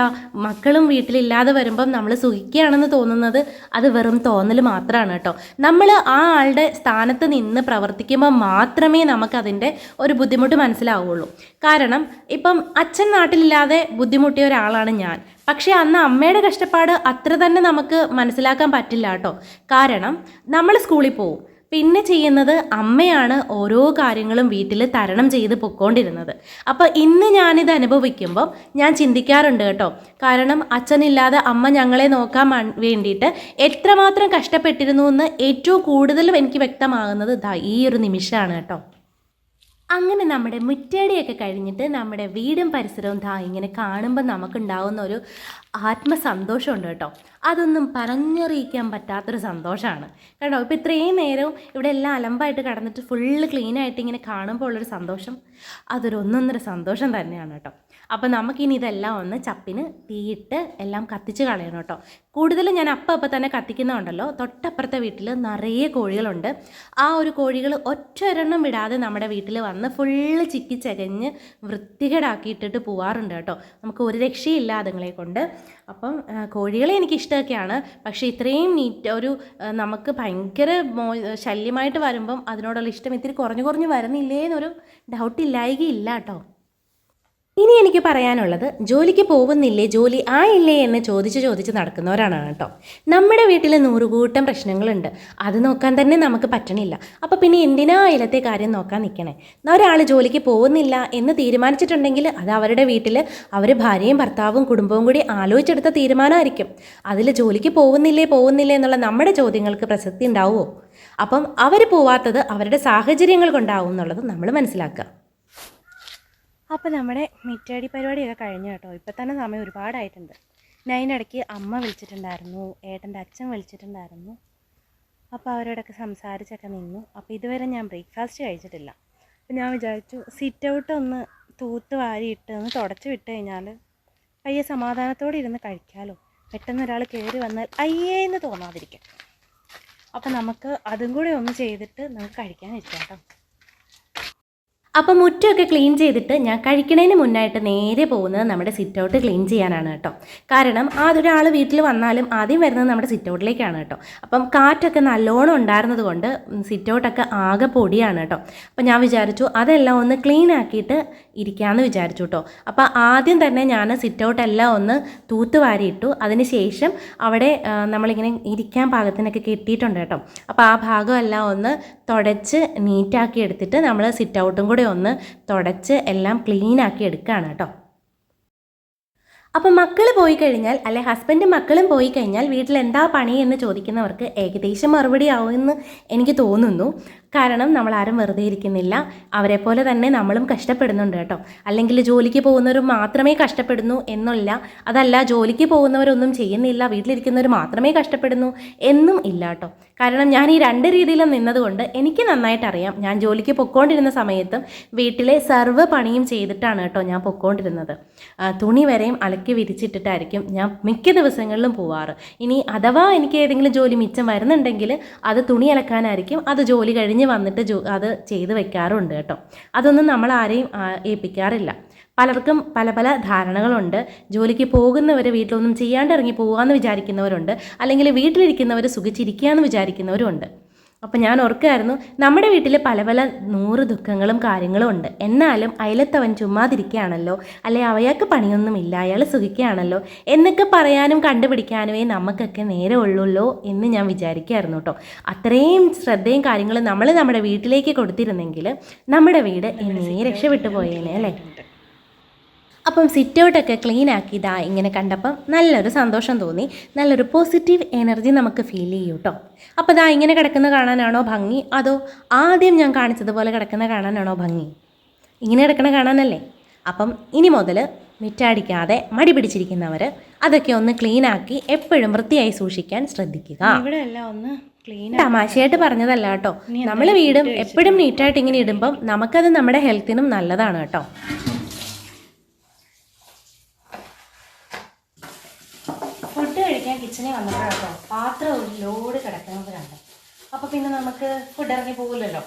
മക്കളും വീട്ടിലില്ലാതെ വരുമ്പം നമ്മൾ സുഖിക്കുകയാണെന്ന് തോന്നുന്നത് അത് വെറും തോന്നൽ മാത്രമാണ് കേട്ടോ. നമ്മൾ ആ ആളുടെ സ്ഥാനത്ത് നിന്ന് പ്രവർത്തിക്കുമ്പോൾ മാത്രമേ നമുക്കതിൻ്റെ ഒരു ബുദ്ധിമുട്ട് മനസ്സിലാവുള്ളൂ. കാരണം ഇപ്പം അച്ഛൻ നാട്ടിലില്ലാതെ ബുദ്ധിമുട്ടിയ ഒരാളാണ് ഞാൻ. പക്ഷേ അന്ന് അമ്മയുടെ കഷ്ടപ്പാട് അത്ര തന്നെ നമുക്ക് മനസ്സിലാക്കാൻ പറ്റില്ല കേട്ടോ. കാരണം നമ്മൾ സ്കൂളിൽ പോവും, പിന്നെ ചെയ്യുന്നത് അമ്മയാണ് ഓരോ കാര്യങ്ങളും വീട്ടിൽ തരണം ചെയ്ത് പൊയ്ക്കൊണ്ടിരുന്നത്. അപ്പോൾ ഇന്ന് ഞാനിത് അനുഭവിക്കുമ്പം ഞാൻ ചിന്തിക്കാറുണ്ട് കേട്ടോ. കാരണം അച്ഛനില്ലാതെ അമ്മ ഞങ്ങളെ നോക്കാൻ വേണ്ടിയിട്ട് എത്രമാത്രം കഷ്ടപ്പെട്ടിരുന്നു എന്ന് ഏറ്റവും കൂടുതലും എനിക്ക് വ്യക്തമാകുന്നത് ഈ ഒരു നിമിഷമാണ് കേട്ടോ. അങ്ങനെ നമ്മുടെ മുറ്റടിയൊക്കെ കഴിഞ്ഞിട്ട് നമ്മുടെ വീടും പരിസരവും ഇങ്ങനെ കാണുമ്പോൾ നമുക്കുണ്ടാകുന്ന ഒരു ആത്മസന്തോഷമുണ്ട് കേട്ടോ. അതൊന്നും പറഞ്ഞറിയിക്കാൻ പറ്റാത്തൊരു സന്തോഷമാണ് കേട്ടോ. ഇപ്പോൾ ഇത്രയും നേരവും ഇവിടെ എല്ലാം അലമ്പായിട്ട് കിടന്നിട്ട് ഫുള്ള് ക്ലീനായിട്ട് ഇങ്ങനെ കാണുമ്പോൾ ഉള്ളൊരു സന്തോഷം, അതൊരു ഒന്നൊന്നര സന്തോഷം തന്നെയാണ് കേട്ടോ. അപ്പോൾ നമുക്കിനി ഇതെല്ലാം ഒന്ന് ചപ്പിന് തീയിട്ട് എല്ലാം കത്തിച്ച് കളയണം കേട്ടോ. കൂടുതലും ഞാൻ അപ്പം തന്നെ കത്തിക്കുന്നുണ്ടല്ലോ. തൊട്ടപ്പുറത്തെ വീട്ടിൽ നിറയെ കോഴികളുണ്ട്. ആ ഒരു കോഴികൾ ഒറ്റൊരെണ്ണം വിടാതെ നമ്മുടെ വീട്ടിൽ വന്ന് ഫുള്ള് ചിക്കി ചകഞ്ഞ് വൃത്തികേടാക്കിയിട്ടിട്ട് പോവാറുണ്ട് കേട്ടോ. നമുക്ക് ഒരു രക്ഷയില്ല അതുങ്ങളെ കൊണ്ട്. അപ്പം കോഴികളെ എനിക്കിഷ്ടമൊക്കെയാണ്. പക്ഷേ ഇത്രയും നമുക്ക് ഭയങ്കര ശല്യമായിട്ട് വരുമ്പം അതിനോടുള്ള ഇഷ്ടം ഇത്തിരി കുറഞ്ഞു വരുന്നില്ലേ എന്നൊരു ഡൗട്ടില്ലായികയില്ല കേട്ടോ. ഇനി എനിക്ക് പറയാനുള്ളത്, ജോലിക്ക് പോകുന്നില്ലേ, ജോലി ആയില്ലേ എന്ന് ചോദിച്ച് നടക്കുന്നവരാണ് കേട്ടോ. നമ്മുടെ വീട്ടിൽ 100 കൂട്ടം പ്രശ്നങ്ങളുണ്ട്. അത് നോക്കാൻ തന്നെ നമുക്ക് പറ്റണില്ല. അപ്പോൾ പിന്നെ എന്തിനാ അയലത്തെ കാര്യം നോക്കാൻ നിൽക്കണേ? ഒരാൾ ജോലിക്ക് പോകുന്നില്ല എന്ന് തീരുമാനിച്ചിട്ടുണ്ടെങ്കിൽ അത് അവരുടെ വീട്ടിൽ അവർ ഭാര്യയും ഭർത്താവും കുടുംബവും കൂടി ആലോചിച്ചെടുത്ത തീരുമാനമായിരിക്കും. അതിൽ ജോലിക്ക് പോകുന്നില്ലേ എന്നുള്ള നമ്മുടെ ചോദ്യങ്ങൾക്ക് പ്രസക്തി ഉണ്ടാവുമോ? അപ്പം അവർ പോവാത്തത് അവരുടെ സാഹചര്യങ്ങൾ കൊണ്ടാവും എന്നുള്ളത് നമ്മൾ മനസ്സിലാക്കുക. അപ്പോൾ നമ്മുടെ മിറ്റടി പരിപാടിയൊക്കെ കഴിഞ്ഞു കേട്ടോ. ഇപ്പം തന്നെ സമയം ഒരുപാടായിട്ടുണ്ട്. ഞാൻ അതിനിടയ്ക്ക് അമ്മ വിളിച്ചിട്ടുണ്ടായിരുന്നു, ഏട്ടൻ്റെ അച്ഛൻ വിളിച്ചിട്ടുണ്ടായിരുന്നു. അപ്പോൾ അവരോടൊക്കെ സംസാരിച്ചൊക്കെ നിന്നു. അപ്പോൾ ഇതുവരെ ഞാൻ ബ്രേക്ക്ഫാസ്റ്റ് കഴിച്ചിട്ടില്ല. അപ്പോൾ ഞാൻ വിചാരിച്ചു സിറ്റ് ഔട്ട് ഒന്ന് തൂത്ത് വാരിയിട്ട് ഒന്ന് തുടച്ച് വിട്ട് കഴിഞ്ഞാൽ പയ്യെ സമാധാനത്തോടെ ഇരുന്ന് കഴിക്കാമല്ലോ. പെട്ടെന്ന് ഒരാൾ കയറി വന്നാൽ അയ്യേന്ന് തോന്നാതിരിക്കാം. അപ്പോൾ നമുക്ക് അതും കൂടി ഒന്ന് ചെയ്തിട്ട് നമുക്ക് കഴിക്കാനിരിക്കാം കേട്ടോ. അപ്പം മുറ്റമൊക്കെ ക്ലീൻ ചെയ്തിട്ട് ഞാൻ കഴിക്കണതിന് മുന്നായിട്ട് നേരെ പോകുന്നത് നമ്മുടെ സിറ്റ് ഔട്ട് ക്ലീൻ ചെയ്യാനാണ് കേട്ടോ. കാരണം അതൊരാൾ വീട്ടിൽ വന്നാലും ആദ്യം വരുന്നത് നമ്മുടെ സിറ്റ് ഔട്ടിലേക്കാണ് കേട്ടോ. അപ്പം കാറ്റൊക്കെ നല്ലോണം ഉണ്ടായിരുന്നത് കൊണ്ട് സിറ്റ് ഔട്ടൊക്കെ ആകെ പൊടിയാണ് കേട്ടോ. അപ്പം ഞാൻ വിചാരിച്ചു അതെല്ലാം ഒന്ന് ക്ലീൻ ആക്കിയിട്ട് ഇരിക്കാമെന്ന് വിചാരിച്ചു കേട്ടോ. അപ്പോൾ ആദ്യം തന്നെ ഞാൻ സിറ്റ് ഔട്ടെല്ലാം ഒന്ന് തൂത്ത് വാരിയിട്ടു. അതിന് ശേഷം അവിടെ നമ്മളിങ്ങനെ ഇരിക്കാൻ പാകത്തിനൊക്കെ കെട്ടിയിട്ടുണ്ട് കേട്ടോ. അപ്പോൾ ആ ഭാഗമെല്ലാം ഒന്ന് തുടച്ച് നീറ്റാക്കി എടുത്തിട്ട് നമ്മൾ സിറ്റ് ഔട്ടും കൂടെ ഒന്ന് തുടച്ച് എല്ലാം ക്ലീനാക്കി എടുക്കുകയാണ് കേട്ടോ. അപ്പം മക്കൾ പോയി കഴിഞ്ഞാൽ അല്ലെ ഹസ്ബൻഡും മക്കളും പോയി കഴിഞ്ഞാൽ വീട്ടിൽ എന്താ പണി എന്ന് ചോദിക്കുന്നവർക്ക് ഏകദേശം മറുപടി ആവുമെന്ന് എനിക്ക് തോന്നുന്നു. കാരണം നമ്മളാരും വെറുതെ ഇരിക്കുന്നില്ല, അവരെ പോലെ തന്നെ നമ്മളും കഷ്ടപ്പെടുന്നുണ്ട് കേട്ടോ. അല്ലെങ്കിൽ ജോലിക്ക് പോകുന്നവർ മാത്രമേ കഷ്ടപ്പെടുന്നു എന്നല്ല, അതല്ല ജോലിക്ക് പോകുന്നവരൊന്നും ചെയ്യുന്നില്ല വീട്ടിലിരിക്കുന്നവർ മാത്രമേ കഷ്ടപ്പെടുന്നു എന്നും ഇല്ല കേട്ടോ. കാരണം ഞാൻ ഈ രണ്ട് രീതിയിലും നിന്നതുകൊണ്ട് എനിക്ക് നന്നായിട്ട് അറിയാം. ഞാൻ ജോലിക്ക് പൊയ്ക്കൊണ്ടിരുന്ന സമയത്തും വീട്ടിലെ സർവ്വ പണിയും ചെയ്തിട്ടാണ് കേട്ടോ ഞാൻ പൊയ്ക്കൊണ്ടിരുന്നത്. തുണി വരെയും അലക്കി വിരിച്ചിട്ടിട്ടായിരിക്കും ഞാൻ മിക്ക ദിവസങ്ങളിലും പോവാറ്. ഇനി അഥവാ എനിക്ക് ഏതെങ്കിലും ജോലി മിച്ചം വരുന്നുണ്ടെങ്കിൽ അത് തുണി അലക്കാനായിരിക്കും. അത് ജോലി കഴിഞ്ഞ് വന്നിട്ട് അത് ചെയ്ത് വെക്കാറുണ്ട് കേട്ടോ. അതൊന്നും നമ്മൾ ആരെയും ഏൽപ്പിക്കാറില്ല. പലർക്കും പല പല ധാരണകളുണ്ട്. ജോലിക്ക് പോകുന്നവർ വീട്ടിലൊന്നും ചെയ്യാണ്ട് ഇറങ്ങി പോകാമെന്ന് വിചാരിക്കുന്നവരുണ്ട്, അല്ലെങ്കിൽ വീട്ടിലിരിക്കുന്നവർ സുഖിച്ചിരിക്കുകയെന്ന് വിചാരിക്കുന്നവരുമുണ്ട്. അപ്പം ഞാൻ ഓർക്കുകയായിരുന്നു, നമ്മുടെ വീട്ടിൽ പല പല 100 ദുഃഖങ്ങളും കാര്യങ്ങളും ഉണ്ട്. എന്നാലും അയലത്തവൻ ചുമ്മാതിരിക്കുകയാണല്ലോ, അല്ലെ അവയാൾക്ക് പണിയൊന്നുമില്ല, അയാൾ സുഖിക്കുകയാണല്ലോ എന്നൊക്കെ പറയാനും കണ്ടുപിടിക്കാനുമേ നമുക്കൊക്കെ നേരെ ഉള്ളൂല്ലോ എന്ന് ഞാൻ വിചാരിക്കുകയായിരുന്നു കേട്ടോ. അത്രയും ശ്രദ്ധയും കാര്യങ്ങളും നമ്മൾ നമ്മുടെ വീട്ടിലേക്ക് കൊടുത്തിരുന്നെങ്കിൽ നമ്മുടെ വീട് എന്നേ രക്ഷപ്പെട്ടു പോയേനെ അല്ലേ. അപ്പം സിറ്റ് ഔട്ടൊക്കെ ക്ലീൻ ആക്കിയതാ ഇങ്ങനെ കണ്ടപ്പം നല്ലൊരു സന്തോഷം തോന്നി, നല്ലൊരു പോസിറ്റീവ് എനർജി നമുക്ക് ഫീൽ ചെയ്യും കേട്ടോ. അപ്പോൾ ഇതാ ഇങ്ങനെ കിടക്കുന്ന കാണാനാണോ ഭംഗി, അതോ ആദ്യം ഞാൻ കാണിച്ചതുപോലെ കിടക്കുന്ന കാണാനാണോ ഭംഗി? ഇങ്ങനെ കിടക്കുന്ന കാണാനല്ലേ. അപ്പം ഇനി മുതൽ മിറ്റടിക്കാതെ മടി പിടിച്ചിരിക്കുന്നവർ അതൊക്കെ ഒന്ന് ക്ലീൻ ആക്കി എപ്പോഴും വൃത്തിയായി സൂക്ഷിക്കാൻ ശ്രദ്ധിക്കുക. ഇവിടെ എല്ലാം ഒന്ന് ക്ലീൻ തമാശയായിട്ട് പറഞ്ഞതല്ല കേട്ടോ. നമ്മൾ വീടും എപ്പോഴും നീറ്റായിട്ട് ഇങ്ങനെ ഇടുമ്പം നമുക്കത് നമ്മുടെ ഹെൽത്തിനും നല്ലതാണ് കേട്ടോ. ഫുഡ് കഴിക്കാൻ കിച്ചണിൽ വന്നപ്പോഴാട്ടോ പാത്രം ഒരു ലോഡ് കിടക്കുന്നത് കണ്ടു. അപ്പോൾ പിന്നെ നമുക്ക് ഫുഡ് ഇറങ്ങി പോകില്ലല്ലോ,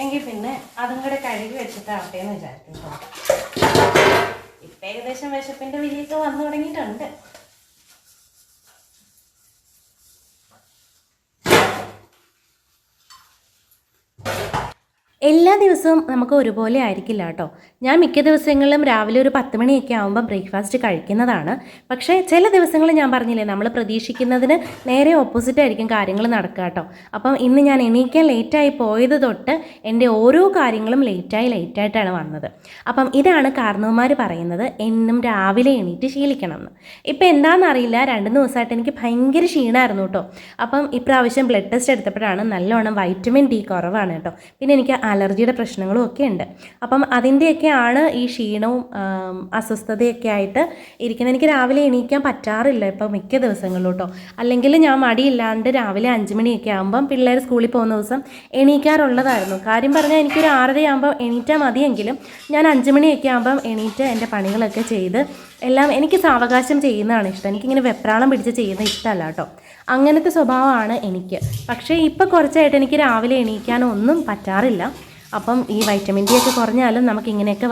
എങ്കിൽ പിന്നെ അതും കൂടെ കഴുകി വെച്ചിട്ടാവട്ടെ എന്ന് വിചാരിക്കും. ഇപ്പം ഏകദേശം വിശപ്പിൻ്റെ വിളിയൊക്കെ വന്നു തുടങ്ങിയിട്ടുണ്ട്. എല്ലാ ദിവസവും നമുക്ക് ഒരുപോലെ ആയിരിക്കില്ല കേട്ടോ. ഞാൻ മിക്ക ദിവസങ്ങളിലും രാവിലെ ഒരു 10 മണിയൊക്കെ ആകുമ്പോൾ ബ്രേക്ക്ഫാസ്റ്റ് കഴിക്കുന്നതാണ്. പക്ഷേ ചില ദിവസങ്ങളിൽ ഞാൻ പറഞ്ഞില്ലേ, നമ്മൾ പ്രതീക്ഷിക്കുന്നതിന് നേരെ ഓപ്പോസിറ്റ് ആയിരിക്കും കാര്യങ്ങൾ നടക്കുക കേട്ടോ. അപ്പം ഇന്ന് ഞാൻ എണീക്കാൻ ലേറ്റായി പോയത് തൊട്ട് എൻ്റെ ഓരോ കാര്യങ്ങളും ലേറ്റായിട്ടാണ് വന്നത്. അപ്പം ഇതാണ് കാരണവന്മാർ പറയുന്നത്, എന്നും രാവിലെ എണീറ്റ് ശീലിക്കണം എന്ന്. ഇപ്പം എന്താണെന്നറിയില്ല, 2 ദിവസമായിട്ട് എനിക്ക് ഭയങ്കര ക്ഷീണമായിരുന്നു കേട്ടോ. അപ്പം ഇപ്രാവശ്യം ബ്ലഡ് ടെസ്റ്റ് എടുത്തപ്പോഴാണ് നല്ലോണം വൈറ്റമിൻ ഡി കുറവാണ് കേട്ടോ. പിന്നെ എനിക്ക് അലർജിയുടെ പ്രശ്നങ്ങളും ഒക്കെ ഉണ്ട്. അപ്പം അതിൻ്റെയൊക്കെയാണ് ഈ ക്ഷീണവും അസ്വസ്ഥതയൊക്കെ ആയിട്ട് ഇരിക്കുന്നത്. എനിക്ക് രാവിലെ എണീക്കാൻ പറ്റാറില്ല ഇപ്പോൾ മിക്ക ദിവസങ്ങളിലും കേട്ടോ. അല്ലെങ്കിൽ ഞാൻ മടിയില്ലാണ്ട് രാവിലെ 5 മണിയൊക്കെ ആകുമ്പം പിള്ളേർ സ്കൂളിൽ പോകുന്ന ദിവസം എണീക്കാറുള്ളതായിരുന്നു. കാര്യം പറഞ്ഞാൽ എനിക്കൊരു 6:30 ആകുമ്പോൾ എണീറ്റാൽ മതിയെങ്കിലും ഞാൻ 5 മണിയൊക്കെ ആകുമ്പം എണീറ്റ് എൻ്റെ പണികളൊക്കെ ചെയ്ത് എല്ലാം എനിക്ക് സാവകാശം ചെയ്യുന്നതാണ് ഇഷ്ടം. എനിക്കിങ്ങനെ വെപ്രാളം പിടിച്ച് ചെയ്യുന്നത് ഇഷ്ടമല്ല കേട്ടോ. അങ്ങനത്തെ സ്വഭാവമാണ് എനിക്ക്. പക്ഷേ ഇപ്പോൾ കുറച്ചായിട്ട് എനിക്ക് രാവിലെ എണീക്കാനൊന്നും പറ്റാറില്ല. അപ്പം ഈ വൈറ്റമിൻ ഡി ഒക്കെ കുറഞ്ഞാലും നമുക്ക് ഇങ്ങനെയൊക്കെ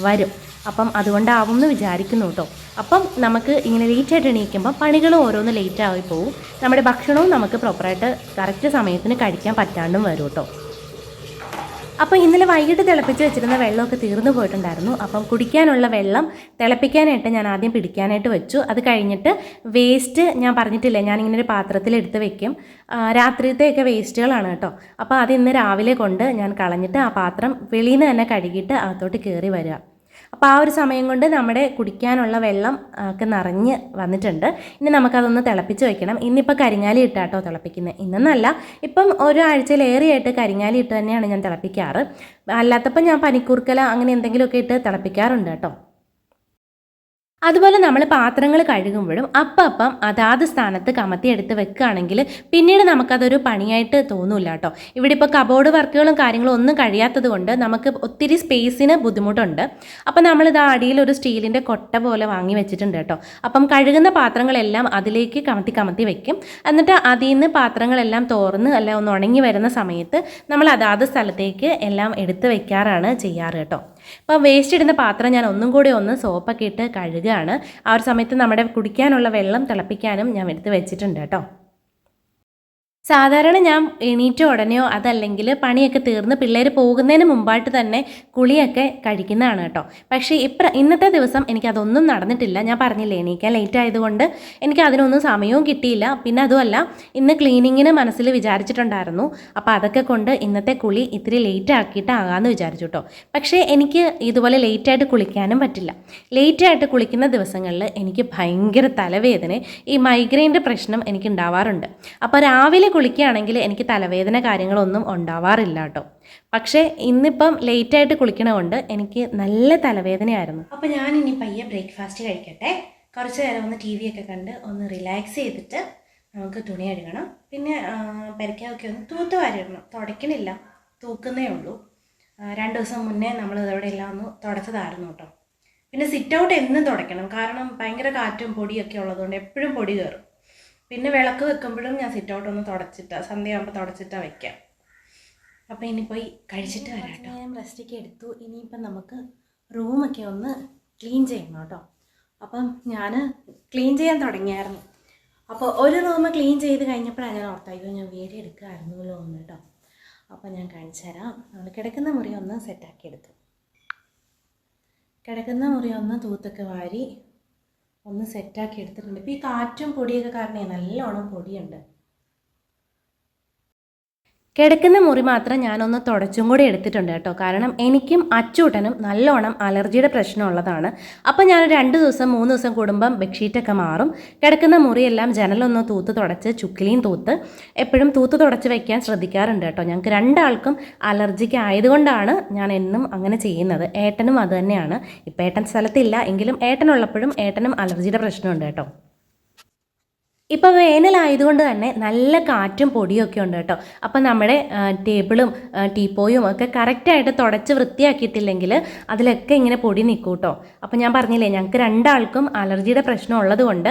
വരും. അപ്പം അതുകൊണ്ടാവും എന്ന് വിചാരിക്കുന്നു കേട്ടോ. അപ്പം നമുക്ക് ഇങ്ങനെ ലേറ്റായിട്ട് എണീക്കുമ്പോൾ പണികളും ഓരോന്ന് ലേറ്റായി പോവും. നമ്മുടെ ഭക്ഷണവും നമുക്ക് പ്രോപ്പറായിട്ട് കറക്റ്റ് സമയത്തിന് കഴിക്കാൻ പറ്റാണ്ടും വരും കേട്ടോ. അപ്പോൾ ഇന്നലെ വൈകിട്ട് തിളപ്പിച്ച് വെച്ചിരുന്ന വെള്ളമൊക്കെ തീർന്നു പോയിട്ടുണ്ടായിരുന്നു. അപ്പം കുടിക്കാനുള്ള വെള്ളം തിളപ്പിക്കാനായിട്ട് ഞാൻ ആദ്യം പിടിക്കാനായിട്ട് വെച്ചു. അത് കഴിഞ്ഞിട്ട് വേസ്റ്റ് ഞാൻ പറഞ്ഞിട്ടില്ലേ, ഞാനിങ്ങനെ ഒരു പാത്രത്തിൽ എടുത്ത് വെക്കും. രാത്രിയത്തെയൊക്കെ വേസ്റ്റുകളാണ് കേട്ടോ. അപ്പോൾ അത് ഇന്ന് രാവിലെ കൊണ്ട് ഞാൻ കളഞ്ഞിട്ട് ആ പാത്രം വെളിയിൽ നിന്ന് തന്നെ കഴുകിയിട്ട് അകത്തോട്ട് കയറി വരിക. അപ്പോൾ ആ ഒരു സമയം കൊണ്ട് നമ്മുടെ കുടിക്കാനുള്ള വെള്ളം ഒക്കെ നിറഞ്ഞ് വന്നിട്ടുണ്ട്. ഇനി നമുക്കതൊന്ന് തിളപ്പിച്ച് വെക്കണം. ഇന്നിപ്പോൾ കരിങ്ങാലി ഇട്ടാട്ടോ തിളപ്പിക്കുന്നത്. ഇന്നല്ല, ഇപ്പം ഒരാഴ്ചയിലേറെയായിട്ട് കരിങ്ങാലി ഇട്ട് തന്നെയാണ് ഞാൻ തിളപ്പിക്കാറ്. അല്ലാത്തപ്പോൾ ഞാൻ പനിക്കൂർക്കല അങ്ങനെ എന്തെങ്കിലുമൊക്കെ ഇട്ട് തിളപ്പിക്കാറുണ്ട് കേട്ടോ. അതുപോലെ നമ്മൾ പാത്രങ്ങൾ കഴുകുമ്പോഴും അപ്പം അതാത് സ്ഥാനത്ത് കമത്തി എടുത്ത് വെക്കുകയാണെങ്കിൽ പിന്നീട് നമുക്കതൊരു പണിയായിട്ട് തോന്നില്ല കേട്ടോ. ഇവിടെ ഇപ്പോൾ കബോർഡ് വർക്കുകളും കാര്യങ്ങളും ഒന്നും കഴിയാത്തത് കൊണ്ട് നമുക്ക് ഒത്തിരി സ്പേസിന് ബുദ്ധിമുട്ടുണ്ട്. അപ്പം നമ്മളിത് അടിയിൽ ഒരു സ്റ്റീലിൻ്റെ കൊട്ട പോലെ വാങ്ങി വെച്ചിട്ടുണ്ട് കേട്ടോ. അപ്പം കഴുകുന്ന പാത്രങ്ങളെല്ലാം അതിലേക്ക് കമത്തി വെക്കും. എന്നിട്ട് അതിൽ നിന്ന് പാത്രങ്ങളെല്ലാം തോർന്ന് അല്ല ഒന്ന് ഉണങ്ങി വരുന്ന സമയത്ത് നമ്മൾ അതാത് സ്ഥലത്തേക്ക് എല്ലാം എടുത്ത് വെക്കാറാണ് ചെയ്യാറ് കേട്ടോ. അപ്പോൾ വേസ്റ്റ് ഇടുന്ന പാത്രം ഞാൻ ഒന്നും കൂടി ഒന്ന് സോപ്പൊക്കെ ഇട്ട് കഴുകുകയാണ്. ആ ഒരു സമയത്ത് നമ്മുടെ കുടിക്കാനുള്ള വെള്ളം തിളപ്പിക്കാനും ഞാൻ എടുത്ത് വെച്ചിട്ടുണ്ട് കേട്ടോ. സാധാരണ ഞാൻ എണീറ്റ ഉടനെയോ അതല്ലെങ്കിൽ പണിയൊക്കെ തീർന്ന് പിള്ളേർ പോകുന്നതിന് മുമ്പായിട്ട് തന്നെ കുളിയൊക്കെ കഴിക്കുന്നതാണ് കേട്ടോ. പക്ഷേ ഇന്നത്തെ ദിവസം എനിക്കതൊന്നും നടന്നിട്ടില്ല. ഞാൻ പറഞ്ഞില്ലേ, എണീക്കാൻ ലേറ്റ് ആയതുകൊണ്ട് എനിക്ക് അതിനൊന്നും സമയവും കിട്ടിയില്ല. പിന്നെ അതുമല്ല, ഇന്ന് ക്ലീനിങ്ങിന് മനസ്സിൽ വിചാരിച്ചിട്ടുണ്ടായിരുന്നു. അപ്പോൾ അതൊക്കെ കൊണ്ട് ഇന്നത്തെ കുളി ഇത്തിരി ലേറ്റ് ആക്കിയിട്ടാകാമെന്ന് വിചാരിച്ചു കേട്ടോ. പക്ഷേ എനിക്ക് ഇതുപോലെ ലേറ്റായിട്ട് കുളിക്കാനും പറ്റില്ല. ലേറ്റായിട്ട് കുളിക്കുന്ന ദിവസങ്ങളിൽ എനിക്ക് ഭയങ്കര തലവേദന, ഈ മൈഗ്രെയിൻ്റെ പ്രശ്നം എനിക്ക് ഉണ്ടാവാറുണ്ട്. അപ്പോൾ രാവിലെ കുളിക്കുകയാണെങ്കിൽ എനിക്ക് തലവേദന കാര്യങ്ങളൊന്നും ഉണ്ടാവാറില്ല കേട്ടോ. പക്ഷേ ഇന്നിപ്പം ലേറ്റായിട്ട് കുളിക്കണതുകൊണ്ട് എനിക്ക് നല്ല തലവേദനയായിരുന്നു. അപ്പോൾ ഞാനിനി പയ്യെ ബ്രേക്ക്ഫാസ്റ്റ് കഴിക്കട്ടെ. കുറച്ച് നേരം ഒന്ന് TV ഒക്കെ കണ്ട് ഒന്ന് റിലാക്സ് ചെയ്തിട്ട് നമുക്ക് തുണി കഴുകണം. പിന്നെ പെരയ്ക്കൊക്കെ ഒന്ന് തൂത്ത് വാരിടണം. തുടയ്ക്കണില്ല, തൂക്കുന്നേ ഉള്ളൂ. 2 ദിവസം മുന്നേ നമ്മൾ ഇതവിടെ എല്ലാം ഒന്ന് തുടച്ചതായിരുന്നു കേട്ടോ. പിന്നെ സിറ്റ് ഔട്ട് എന്നും തുടയ്ക്കണം, കാരണം ഭയങ്കര കാറ്റും പൊടിയൊക്കെ ഉള്ളതുകൊണ്ട് എപ്പോഴും പൊടി കയറും. പിന്നെ വിളക്ക് വെക്കുമ്പോഴും ഞാൻ സിറ്റ് ഔട്ട് ഒന്ന് സന്ധ്യയാകുമ്പോൾ തുടച്ചിട്ടാണ് വയ്ക്കാം. അപ്പോൾ ഇനി പോയി കഴിച്ചിട്ട് വരാം കേട്ടോ. ഞാൻ റെസ്റ്റൊക്കെ എടുത്തു. ഇനിയിപ്പം നമുക്ക് റൂമൊക്കെ ഒന്ന് ക്ലീൻ ചെയ്യണം കേട്ടോ. അപ്പം ഞാൻ ക്ലീൻ ചെയ്യാൻ തുടങ്ങിയായിരുന്നു. അപ്പോൾ ഒരു റൂം ക്ലീൻ ചെയ്ത് കഴിഞ്ഞപ്പോഴാണ് ഞാൻ ഓർത്തായോ ഞാൻ വീഡിയോ എടുക്കുമായിരുന്നല്ലോ എന്ന് കേട്ടോ. അപ്പോൾ ഞാൻ കാണിച്ചു തരാം. നമ്മൾ കിടക്കുന്ന മുറി ഒന്ന് സെറ്റാക്കി എടുത്തു. കിടക്കുന്ന മുറി ഒന്ന് തൂത്തൊക്കെ വാരി ഒന്ന് സെറ്റാക്കി എടുത്തിട്ടുണ്ട്. ഇപ്പോൾ ഈ കാറ്റും പൊടിയൊക്കെ കാരണം നല്ലോണം പൊടിയുണ്ട്. കിടക്കുന്ന മുറി മാത്രം ഞാനൊന്ന് തുടച്ചും കൂടി എടുത്തിട്ടുണ്ട് കേട്ടോ. കാരണം എനിക്കും അച്ചൂട്ടനും നല്ലോണം അലർജിയുടെ പ്രശ്നമുള്ളതാണ്. അപ്പോൾ ഞാൻ 2 ദിവസം 3 ദിവസം കൂടുമ്പം ബെഡ്ഷീറ്റൊക്കെ മാറും. കിടക്കുന്ന മുറിയെല്ലാം ജനലൊന്ന് തൂത്ത് തുടച്ച് ചുക്കിലിയും തൂത്ത് എപ്പോഴും തൂത്ത് തുടച്ച് വയ്ക്കാൻ ശ്രദ്ധിക്കാറുണ്ട് കേട്ടോ. ഞങ്ങൾക്ക് 2 ആൾക്കും അലർജിക്ക് ആയതുകൊണ്ടാണ് ഞാൻ എന്നും അങ്ങനെ ചെയ്യുന്നത്. ഏട്ടനും അത് തന്നെയാണ്. ഇപ്പം ഏട്ടൻ സ്ഥലത്തില്ല എങ്കിലും ഏട്ടനുള്ളപ്പോഴും ഏട്ടനും അലർജിയുടെ പ്രശ്നമുണ്ട് കേട്ടോ. ഇപ്പോൾ വേനലായതുകൊണ്ട് തന്നെ നല്ല കാറ്റും പൊടിയൊക്കെ ഉണ്ട് കേട്ടോ. അപ്പം നമ്മുടെ ടേബിളും ടീപ്പോയും ഒക്കെ കറക്റ്റായിട്ട് തുടച്ച് വൃത്തിയാക്കിയിട്ടില്ലെങ്കിൽ അതിലൊക്കെ ഇങ്ങനെ പൊടി നിൽക്കും കേട്ടോ. അപ്പം ഞാൻ പറഞ്ഞില്ലേ ഞങ്ങൾക്ക് 2 ആൾക്കും അലർജിയുടെ പ്രശ്നം ഉള്ളത് കൊണ്ട്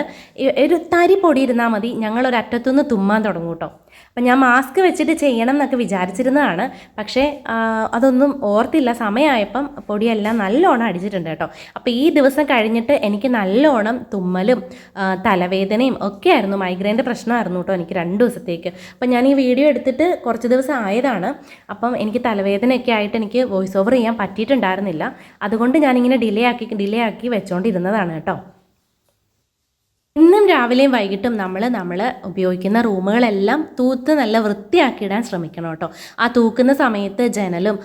ഒരു തരി പൊടി ഇരുന്നാൽ മതി, ഞങ്ങളൊരറ്റത്തുനിന്ന് തുമ്മാൻ തുടങ്ങും കേട്ടോ. അപ്പം ഞാൻ മാസ്ക് വെച്ചിട്ട് ചെയ്യണം എന്നൊക്കെ വിചാരിച്ചിരുന്നതാണ്. പക്ഷേ അതൊന്നും ഓർത്തില്ല. സമയമായപ്പം പൊടിയെല്ലാം നല്ലോണം അടിച്ചിട്ടുണ്ട് കേട്ടോ. അപ്പോൾ ഈ ദിവസം കഴിഞ്ഞിട്ട് എനിക്ക് നല്ലോണം തുമ്മലും തലവേദനയും ഒക്കെ ആയിരുന്നു. മൈഗ്രെയിൻ്റെ പ്രശ്നമായിരുന്നു കേട്ടോ എനിക്ക് 2 ദിവസത്തേക്ക്. അപ്പം ഞാൻ ഈ വീഡിയോ എടുത്തിട്ട് കുറച്ച് ദിവസം ആയതാണ്. അപ്പം എനിക്ക് തലവേദനയൊക്കെ ആയിട്ട് എനിക്ക് വോയിസ് ഓവർ ചെയ്യാൻ പറ്റിയിട്ടുണ്ടായിരുന്നില്ല. അതുകൊണ്ട് ഞാനിങ്ങനെ ഡിലേ ആക്കി വെച്ചുകൊണ്ടിരുന്നതാണ് കേട്ടോ. ഇന്നും രാവിലെയും വൈകിട്ടും നമ്മൾ ഉപയോഗിക്കുന്ന റൂമുകളെല്ലാം തൂത്ത് നല്ല വൃത്തിയാക്കിയിടാൻ ശ്രമിക്കണം കേട്ടോ. ആ തൂക്കുന്ന സമയത്ത് ജനലും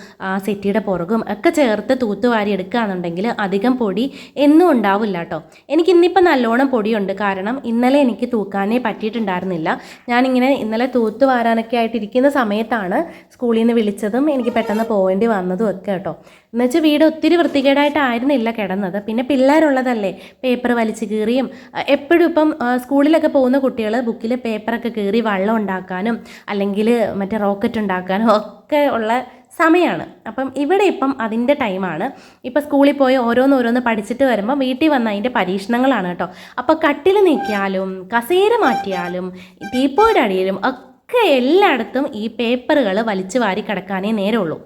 സെറ്റിയുടെ പുറകും ഒക്കെ ചേർത്ത് തൂത്ത് വാരി എടുക്കുകയാണെന്നുണ്ടെങ്കിൽ അധികം പൊടി എന്നും ഉണ്ടാവില്ല കേട്ടോ. എനിക്ക് ഇന്നിപ്പോൾ നല്ലോണം പൊടിയുണ്ട്. കാരണം ഇന്നലെ എനിക്ക് തൂക്കാനേ പറ്റിയിട്ടുണ്ടായിരുന്നില്ല. ഞാനിങ്ങനെ ഇന്നലെ തൂത്ത് വാരാനൊക്കെ ആയിട്ടിരിക്കുന്ന സമയത്താണ് സ്കൂളിൽ നിന്ന് വിളിച്ചതും എനിക്ക് പെട്ടെന്ന് പോകേണ്ടി വന്നതും ഒക്കെ കേട്ടോ. എന്നുവെച്ചാൽ വീട് ഒത്തിരി വൃത്തികേടായിട്ടായിരുന്നില്ല കിടന്നത്. പിന്നെ പിള്ളേരുള്ളതല്ലേ, പേപ്പർ വലിച്ചു കീറിയും എപ്പോഴും ഇപ്പം സ്കൂളിലൊക്കെ പോകുന്ന കുട്ടികൾ ബുക്കിൽ പേപ്പറൊക്കെ കീറി വെള്ളം ഉണ്ടാക്കാനും അല്ലെങ്കിൽ മറ്റേ റോക്കറ്റ് ഉണ്ടാക്കാനും ഒക്കെ ഉള്ള സമയമാണ്. അപ്പം ഇവിടെ ഇപ്പം അതിൻ്റെ ടൈമാണ്. ഇപ്പം സ്കൂളിൽ പോയി ഓരോന്ന് പഠിച്ചിട്ട് വരുമ്പോൾ വീട്ടിൽ വന്ന് അതിൻ്റെ പരീക്ഷണങ്ങളാണ് കേട്ടോ. അപ്പോൾ കട്ടിൽ നീക്കിയാലും കസേര മാറ്റിയാലും ടീപ്പോയുടെ അടിയിലും ഒക്കെ എല്ലായിടത്തും ഈ പേപ്പറുകൾ വലിച്ചു വാരി കിടക്കാനേ നേരമുള്ളൂ.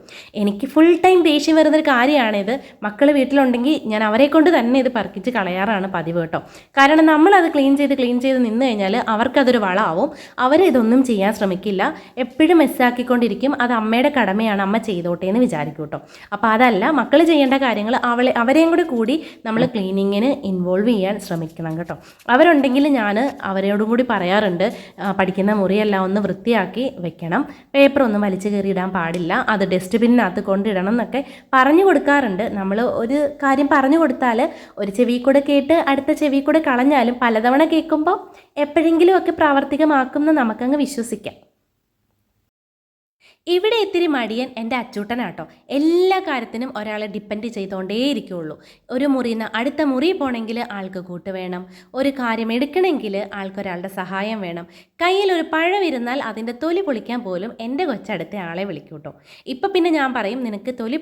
എനിക്ക് ഫുൾ ടൈം ദേഷ്യം വരുന്നൊരു കാര്യമാണിത്. മക്കൾ വീട്ടിലുണ്ടെങ്കിൽ ഞാൻ അവരെ കൊണ്ട് തന്നെ ഇത് പറക്കിച്ച് കളയാറാണ് പതിവ് കേട്ടോ. കാരണം നമ്മളത് ക്ലീൻ ചെയ്ത് നിന്ന് കഴിഞ്ഞാൽ അവർക്കതൊരു വളമാവും. അവരിതൊന്നും ചെയ്യാൻ ശ്രമിക്കില്ല, എപ്പോഴും മെസ്സാക്കിക്കൊണ്ടിരിക്കും. അത് അമ്മയുടെ കടമയാണ്, അമ്മ ചെയ്തോട്ടെ എന്ന് വിചാരിക്കും കേട്ടോ. അപ്പോൾ അതല്ല, മക്കൾ ചെയ്യേണ്ട കാര്യങ്ങൾ അവരെയും കൂടി നമ്മൾ ക്ലീനിങ്ങിന് ഇൻവോൾവ് ചെയ്യാൻ ശ്രമിക്കണം കേട്ടോ. അവരുണ്ടെങ്കിൽ ഞാൻ അവരോടും കൂടി പറയാറുണ്ട്, പഠിക്കുന്ന മുറിയെല്ലാം ഒന്ന് വൃത്തിയാക്കി വെക്കണം, പേപ്പറൊന്നും വലിച്ചു കയറിയിടാൻ പാടില്ല, അത് ഡസ്റ്റ്ബിന്നിനകത്ത് കൊണ്ടിടണം എന്നൊക്കെ പറഞ്ഞു കൊടുക്കാറുണ്ട്. നമ്മൾ ഒരു കാര്യം പറഞ്ഞു കൊടുത്താൽ ഒരു ചെവി കൂടെ കേട്ട് അടുത്ത ചെവി കൂടെ കളഞ്ഞാലും പലതവണ കേൾക്കുമ്പോൾ എപ്പോഴെങ്കിലും ഒക്കെ പ്രാവർത്തികമാക്കുമെന്ന് നമുക്കങ്ങ് വിശ്വസിക്കാം. ഇവിടെ ഇത്തിരി മടിയൻ എൻ്റെ അച്ചൂട്ടനാട്ടോ. എല്ലാ കാര്യത്തിനും ഒരാളെ ഡിപ്പെൻഡ് ചെയ്തുകൊണ്ടേയിരിക്കുള്ളൂ. ഒരു മുറിയിൽ നിന്ന് അടുത്ത മുറി പോകണമെങ്കിൽ ആൾക്ക് കൂട്ട് വേണം, ഒരു കാര്യം എടുക്കണമെങ്കിൽ ആൾക്കൊരാളുടെ സഹായം വേണം. കയ്യിൽ ഒരു പഴം ഇരുന്നാൽ അതിൻ്റെ തൊലി പൊളിക്കാൻ പോലും എൻ്റെ കൊച്ചടുത്ത ആളെ വിളിക്കും കേട്ടോ. ഇപ്പം പിന്നെ ഞാൻ പറയും, നിനക്ക് തൊലി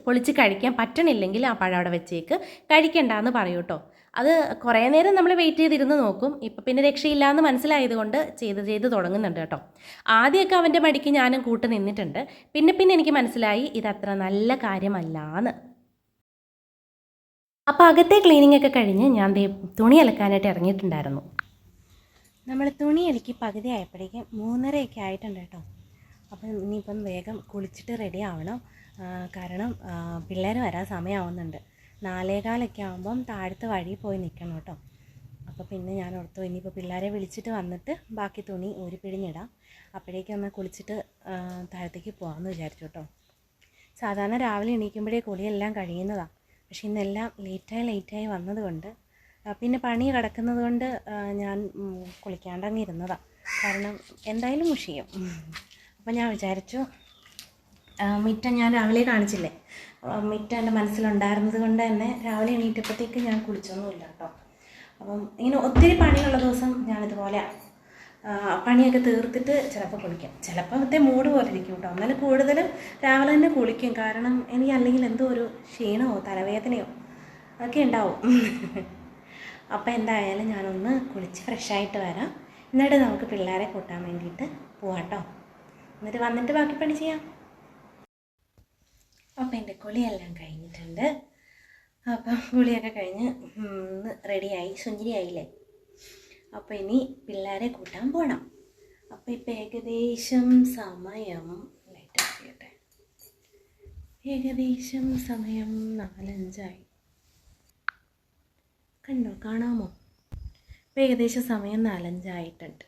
പൊളിച്ച് കഴിക്കാൻ പറ്റണില്ലെങ്കിൽ ആ പഴം അവിടെ വെച്ചേക്ക്, കഴിക്കണ്ടെന്ന് പറയൂ കേട്ടോ. അത് കുറേ നേരം നമ്മൾ വെയിറ്റ് ചെയ്തിരുന്ന് നോക്കും. ഇപ്പം പിന്നെ രക്ഷയില്ല എന്ന് മനസ്സിലായതുകൊണ്ട് ചെയ്ത് തുടങ്ങുന്നുണ്ട് കേട്ടോ. ആദ്യമൊക്കെ അവൻ്റെ മടിക്ക് ഞാനും കൂട്ട് നിന്നിട്ടുണ്ട്. പിന്നെ എനിക്ക് മനസ്സിലായി ഇതത്ര നല്ല കാര്യമല്ലാന്ന്. അപ്പോൾ അകത്തെ ക്ലീനിങ് ഒക്കെ കഴിഞ്ഞ് ഞാൻ തുണി അലക്കാനായിട്ട് ഇറങ്ങിയിട്ടുണ്ടായിരുന്നു. നമ്മൾ തുണി അലക്കി പകുതി ആയപ്പോഴേക്കും 3:30 ആയിട്ടുണ്ട് കേട്ടോ. അപ്പം ഇനിയിപ്പം വേഗം കുളിച്ചിട്ട് റെഡി ആവണം. കാരണം പിള്ളേർ വരാൻ സമയമാവുന്നുണ്ട്. 4:15 ആകുമ്പം താഴത്തെ വഴി പോയി നിൽക്കണം കേട്ടോ. അപ്പോൾ പിന്നെ ഞാൻ ഓർത്തു ഇനിയിപ്പോൾ പിള്ളേരെ വിളിച്ചിട്ട് വന്നിട്ട് ബാക്കി തുണി ഊരി പിഴിഞ്ഞിടാം. അപ്പോഴേക്കും ഒന്ന് കുളിച്ചിട്ട് താഴത്തേക്ക് പോകാമെന്ന് വിചാരിച്ചു കേട്ടോ. സാധാരണ രാവിലെ എണീക്കുമ്പോഴേ കുളിയെല്ലാം കഴിയുന്നതാണ്. പക്ഷേ ഇന്നെല്ലാം ലേറ്റായി വന്നതുകൊണ്ട് പിന്നെ പണി കിടക്കുന്നത് കൊണ്ട് ഞാൻ കുളിക്കാണ്ടങ്ങിരുന്നതാണ്. കാരണം എന്തായാലും മുഷിയും. അപ്പം ഞാൻ വിചാരിച്ചു മിറ്റം ഞാൻ രാവിലെ കാണിച്ചില്ലേ, മിറ്റം എൻ്റെ മനസ്സിലുണ്ടായിരുന്നത് കൊണ്ട് തന്നെ രാവിലെ എണീറ്റപ്പോഴത്തേക്ക് ഞാൻ കുളിച്ചൊന്നുമില്ല കേട്ടോ. അപ്പം ഇങ്ങനെ ഒത്തിരി പണിയുള്ള ദിവസം ഞാനിതുപോലെ പണിയൊക്കെ തീർത്തിട്ട് ചിലപ്പോൾ കുളിക്കും. ചിലപ്പോഴത്തെ മൂഡ് പോലെ ഇരിക്കും കേട്ടോ. എന്നാലും കൂടുതലും രാവിലെ തന്നെ കുളിക്കും. കാരണം എനിക്ക് അല്ലെങ്കിൽ എന്തോ ഒരു ക്ഷീണമോ തലവേദനയോ ഒക്കെ ഉണ്ടാവും. അപ്പോൾ എന്തായാലും ഞാനൊന്ന് കുളിച്ച് ഫ്രഷായിട്ട് വരാം. എന്നിട്ട് നമുക്ക് പിള്ളേരെ കൂട്ടാൻ വേണ്ടിയിട്ട് പോവാട്ടോ. എന്നിട്ട് വന്നിട്ട് ബാക്കി പണി ചെയ്യാം. അപ്പം എൻ്റെ കുളിയെല്ലാം കഴിഞ്ഞിട്ടുണ്ട്. അപ്പം കുളിയൊക്കെ കഴിഞ്ഞ് റെഡിയായി, സുന്ദരിയായില്ലേ. അപ്പോൾ ഇനി പിള്ളേരെ കൂട്ടാൻ പോകണം. അപ്പോൾ ഇപ്പം ഏകദേശം സമയം ലൈറ്റ് ഓഫ് ചെയ്യട്ടെ. ഏകദേശം സമയം 4:05 കണ്ടോ, കാണാമോ? ഇപ്പം ഏകദേശം സമയം 4:05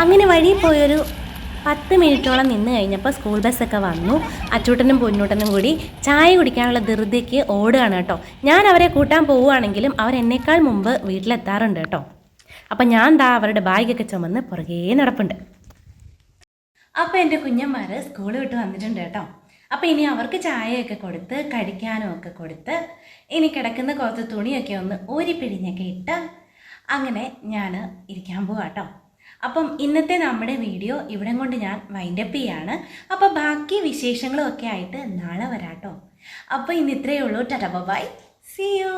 അങ്ങനെ വഴി പോയൊരു 10 മിനിറ്റോളം നിന്ന് കഴിഞ്ഞപ്പോൾ സ്കൂൾ ബസ്സൊക്കെ വന്നു. അച്ചൂട്ടനും പൊന്നൂട്ടനും കൂടി ചായ കുടിക്കാനുള്ള ധൃതിക്ക് ഓടുകയാണ് കേട്ടോ. ഞാൻ അവരെ കൂട്ടാൻ പോവുകയാണെങ്കിലും അവരെന്നേക്കാൾ മുമ്പ് വീട്ടിലെത്താറുണ്ട് കേട്ടോ. അപ്പം ഞാൻ അവരുടെ ബാഗൊക്കെ ചുമന്ന് പുറകേ നടപ്പുണ്ട്. അപ്പോൾ എൻ്റെ കുഞ്ഞന്മാർ സ്കൂൾ വിട്ട് വന്നിട്ടുണ്ട് കേട്ടോ. അപ്പോൾ ഇനി അവർക്ക് ചായയൊക്കെ കൊടുത്ത് കഴിക്കാനും ഒക്കെ കൊടുത്ത് ഇനി കിടക്കുന്ന കുറച്ച് തുണിയൊക്കെ ഒന്ന് ഊരിപ്പിഴിഞ്ഞൊക്കെ ഇട്ട് അങ്ങനെ ഞാൻ ഇരിക്കാൻ പോവാം കേട്ടോ. അപ്പം ഇന്നത്തെ നമ്മുടെ വീഡിയോ ഇവിടെ കൊണ്ട് ഞാൻ വൈൻഡപ്പ് ചെയ്യാണ്. അപ്പോൾ ബാക്കി വിശേഷങ്ങളും ഒക്കെ ആയിട്ട് നാളെ വരാം കേട്ടോ. അപ്പോൾ ഇന്ന് ഇത്രയേ ഉള്ളൂ. Tata bye, see U.